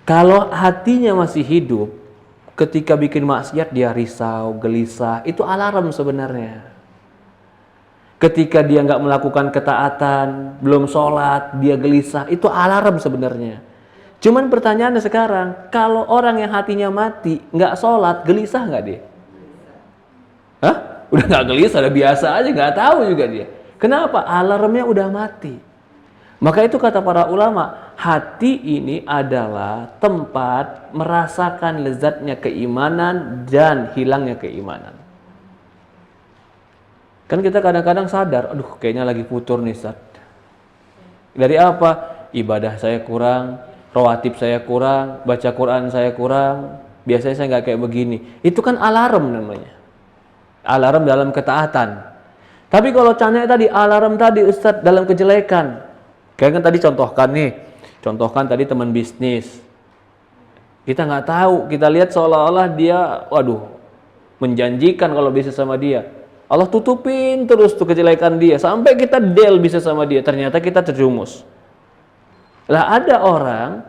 Kalau hatinya masih hidup, ketika bikin maksiat dia risau, gelisah, itu alarm sebenarnya. Ketika dia nggak melakukan ketaatan, belum sholat, dia gelisah, itu alarm sebenarnya. Cuman pertanyaannya sekarang, kalau orang yang hatinya mati, nggak sholat, gelisah nggak dia? Hah? Udah nggak gelisah, udah biasa aja, nggak tahu juga dia. Kenapa? Alarmnya udah mati. Maka itu kata para ulama, hati ini adalah tempat merasakan lezatnya keimanan dan hilangnya keimanan. Kan kita kadang-kadang sadar, aduh kayaknya lagi futur nih Ustaz. Dari apa? Ibadah saya kurang, rawatib saya kurang, baca Quran saya kurang, biasanya saya nggak kayak begini. Itu kan alarm namanya. Alarm dalam ketaatan. Tapi kalau contohnya tadi, alarm tadi Ustaz dalam kejelekan. Kayak kan tadi contohkan tadi teman bisnis. Kita nggak tahu, kita lihat seolah-olah dia, menjanjikan kalau bisnis sama dia. Allah tutupin terus tuh kejelekan dia sampai kita deal bisa sama dia, ternyata kita terjumus. Lah ada orang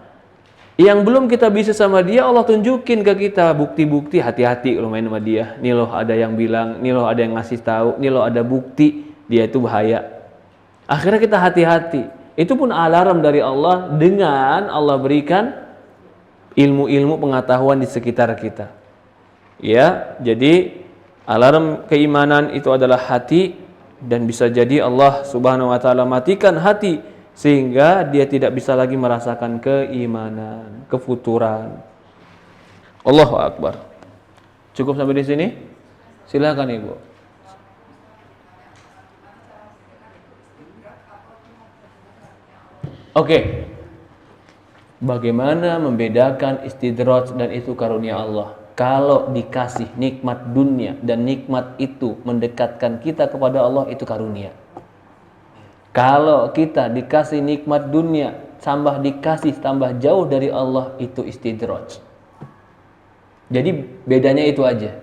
yang belum kita bisa sama dia, Allah tunjukin ke kita bukti-bukti, hati-hati kalau main sama dia. Nih loh ada yang bilang, nih loh ada yang ngasih tahu, nih loh ada bukti dia itu bahaya. Akhirnya kita hati-hati. Itu pun alarm dari Allah dengan Allah berikan ilmu-ilmu pengetahuan di sekitar kita. Ya, jadi alarm keimanan itu adalah hati, dan bisa jadi Allah Subhanahu wa taala matikan hati sehingga dia tidak bisa lagi merasakan keimanan, kefuturan. Allahu Akbar. Cukup sampai di sini? Silakan Ibu. Oke. Bagaimana membedakan istidraj dan itu karunia Allah? Kalau dikasih nikmat dunia dan nikmat itu mendekatkan kita kepada Allah, itu karunia. Kalau kita dikasih nikmat dunia, tambah jauh dari Allah, itu istidraj. Jadi bedanya itu aja.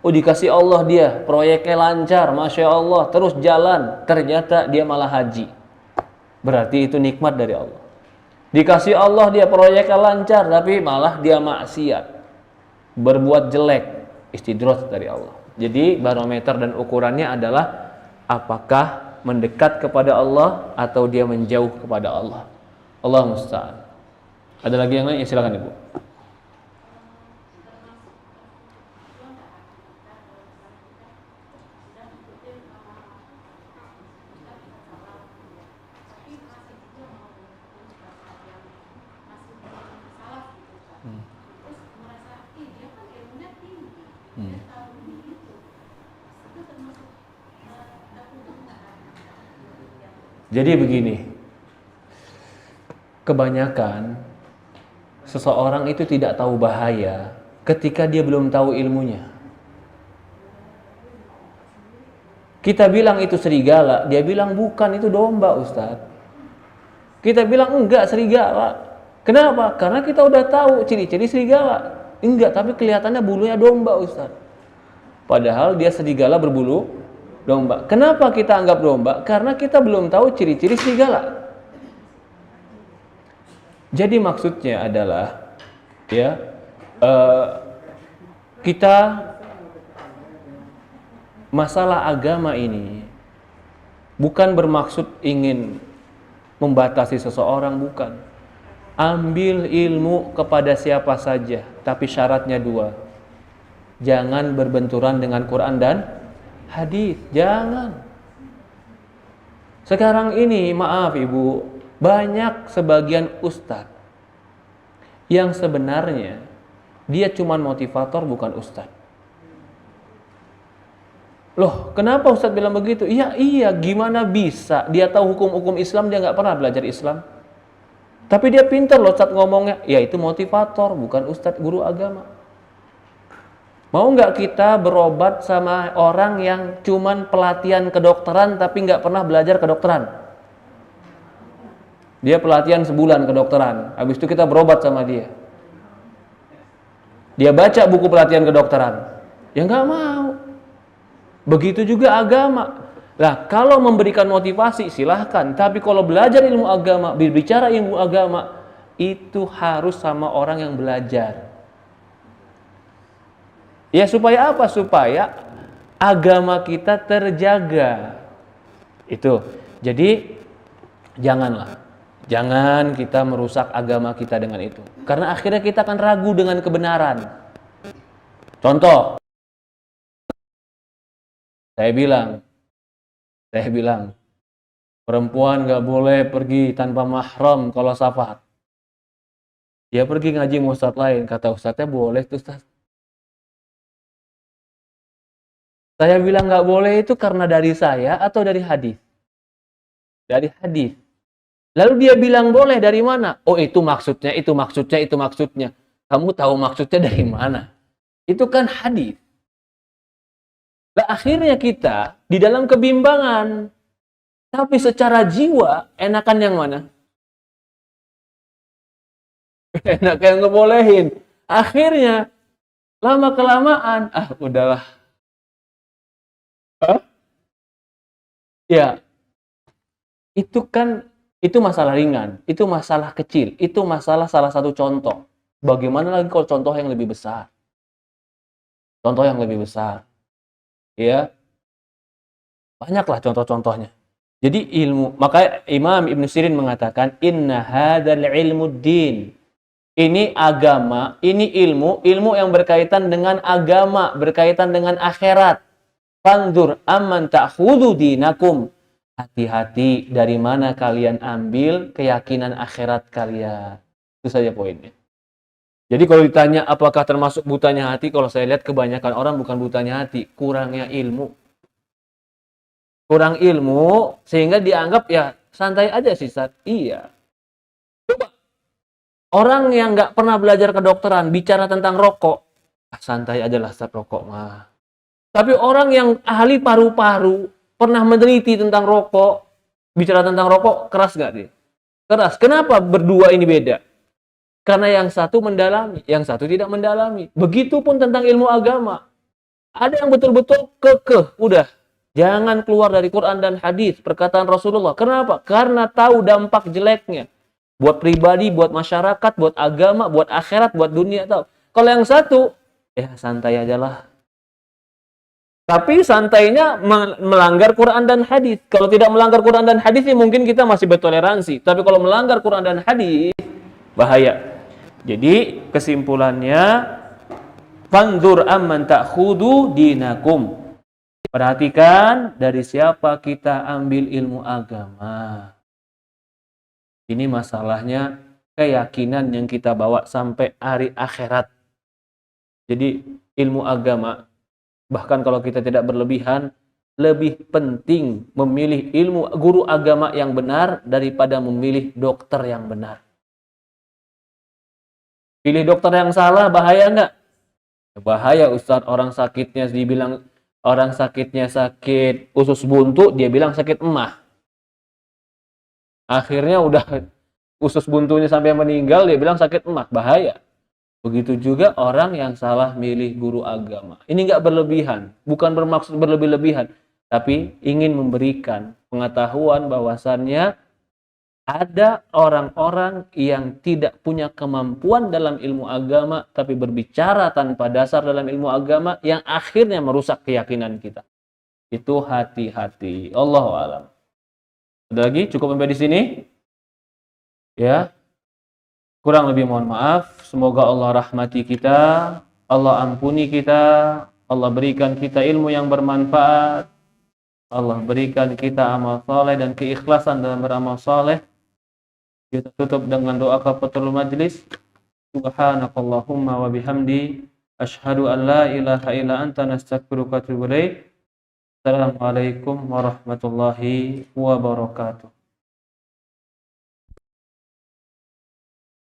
Oh dikasih Allah dia, proyeknya lancar, Masya Allah, terus jalan, ternyata dia malah haji. Berarti itu nikmat dari Allah. Dikasih Allah dia proyeknya lancar, tapi malah dia maksiat. berbuat jelek, istidraj dari Allah. Jadi barometer dan ukurannya adalah apakah mendekat kepada Allah atau dia menjauh kepada Allah. Allah musta'an. Ada lagi yang lain? Ya, silakan Ibu. Jadi begini, kebanyakan seseorang itu tidak tahu bahaya ketika dia belum tahu ilmunya. Kita bilang itu serigala, dia bilang bukan, itu domba, Ustaz. Kita bilang enggak, serigala. Kenapa? Karena kita udah tahu ciri-ciri serigala. Enggak, tapi kelihatannya bulunya domba, Ustaz. Padahal dia serigala berbulu domba. Kenapa kita anggap domba? Karena kita belum tahu ciri-ciri serigala. Jadi maksudnya adalah ya kita masalah agama ini bukan bermaksud ingin membatasi seseorang, bukan. Ambil ilmu kepada siapa saja, tapi syaratnya dua. Jangan berbenturan dengan Quran dan hadis, jangan. Sekarang ini, maaf Ibu, banyak sebagian ustadz yang sebenarnya dia cuma motivator, bukan ustadz. Loh, kenapa ustadz bilang begitu? Iya, gimana bisa? Dia tahu hukum-hukum Islam, dia nggak pernah belajar Islam. Tapi dia pintar loh ustadz ngomongnya. Ya itu motivator, bukan ustadz guru agama. Mau nggak kita berobat sama orang yang cuman pelatihan kedokteran tapi nggak pernah belajar kedokteran? Dia pelatihan sebulan kedokteran, habis itu kita berobat sama dia. Dia baca buku pelatihan kedokteran, ya nggak mau. Begitu juga agama. Lah kalau memberikan motivasi silahkan, tapi kalau belajar ilmu agama, berbicara ilmu agama, itu harus sama orang yang belajar. Ya supaya apa? Supaya agama kita terjaga. Itu. Jadi jangan kita merusak agama kita dengan itu. Karena akhirnya kita akan ragu dengan kebenaran. Contoh, saya bilang perempuan gak boleh pergi tanpa mahram kalau safar. Dia pergi ngaji sama ustadz lain, kata ustadznya boleh tuh ustadz. Saya bilang nggak boleh itu karena dari saya atau dari hadis? Dari hadis. Lalu dia bilang boleh dari mana? Oh itu maksudnya. Kamu tahu maksudnya dari mana? Itu kan hadis. Nah, akhirnya kita di dalam kebimbangan. Tapi secara jiwa enakan yang mana? Enak yang ngebolehin. Akhirnya lama kelamaan, udahlah. Ya, itu masalah ringan, itu masalah kecil, itu masalah salah satu contoh. Bagaimana lagi kalau contoh yang lebih besar? Contoh yang lebih besar, ya banyaklah contoh-contohnya. Jadi ilmu, maka Imam Ibn Sirin mengatakan, Inna hadzal ilmu din. Ini agama, ini ilmu yang berkaitan dengan agama, berkaitan dengan akhirat. Fanzur amman ta'khudhu dinakum. Hati-hati dari mana kalian ambil keyakinan akhirat kalian. Itu saja poinnya. Jadi kalau ditanya apakah termasuk butanya hati, kalau saya lihat kebanyakan orang bukan butanya hati, kurangnya ilmu. Kurang ilmu sehingga dianggap ya santai aja sih Ustaz. Iya. Coba orang yang nggak pernah belajar kedokteran bicara tentang rokok, santai aja lah Ustaz rokok mah. Tapi orang yang ahli paru-paru, pernah meneliti tentang rokok, bicara tentang rokok, keras nggak dia? Keras. Kenapa berdua ini beda? Karena yang satu mendalami, yang satu tidak mendalami. Begitupun tentang ilmu agama. Ada yang betul-betul kekeh, udah. Jangan keluar dari Quran dan hadis, perkataan Rasulullah. Kenapa? Karena tahu dampak jeleknya. Buat pribadi, buat masyarakat, buat agama, buat akhirat, buat dunia. Tahu. Kalau yang satu, ya santai aja lah. Tapi santainya melanggar Quran dan hadis. Kalau tidak melanggar Quran dan hadis, ya mungkin kita masih bertoleransi. Tapi kalau melanggar Quran dan hadis, bahaya. Jadi kesimpulannya, fanzur amman ta'khudu dinakum. Perhatikan dari siapa kita ambil ilmu agama. Ini masalahnya keyakinan yang kita bawa sampai hari akhirat. Jadi ilmu agama, bahkan kalau kita tidak berlebihan, lebih penting memilih ilmu guru agama yang benar daripada memilih dokter yang benar. Pilih dokter yang salah, bahaya nggak? Bahaya, Ustadz. Orang sakitnya dibilang, orang sakitnya sakit usus buntu, dia bilang sakit emah. Akhirnya udah usus buntunya sampai meninggal, dia bilang sakit emah. Bahaya. Begitu juga orang yang salah milih guru agama. Ini nggak berlebihan, bukan bermaksud berlebih-lebihan, tapi ingin memberikan pengetahuan bahwasannya ada orang-orang yang tidak punya kemampuan dalam ilmu agama, tapi berbicara tanpa dasar dalam ilmu agama, yang akhirnya merusak keyakinan kita. Itu hati-hati. Allahu a'lam. Ada lagi? Cukup sampai di sini? Ya. Kurang lebih mohon maaf. Semoga Allah rahmati kita, Allah ampuni kita, Allah berikan kita ilmu yang bermanfaat, Allah berikan kita amal saleh dan keikhlasan dalam beramal saleh. Kita tutup dengan doa kafatul majlis. Subhanakallahumma wa bihamdi, asyhadu an la ilaha illa anta, nastaghfiruka wa atubu ilaik. Assalamualaikum warahmatullahi wabarakatuh.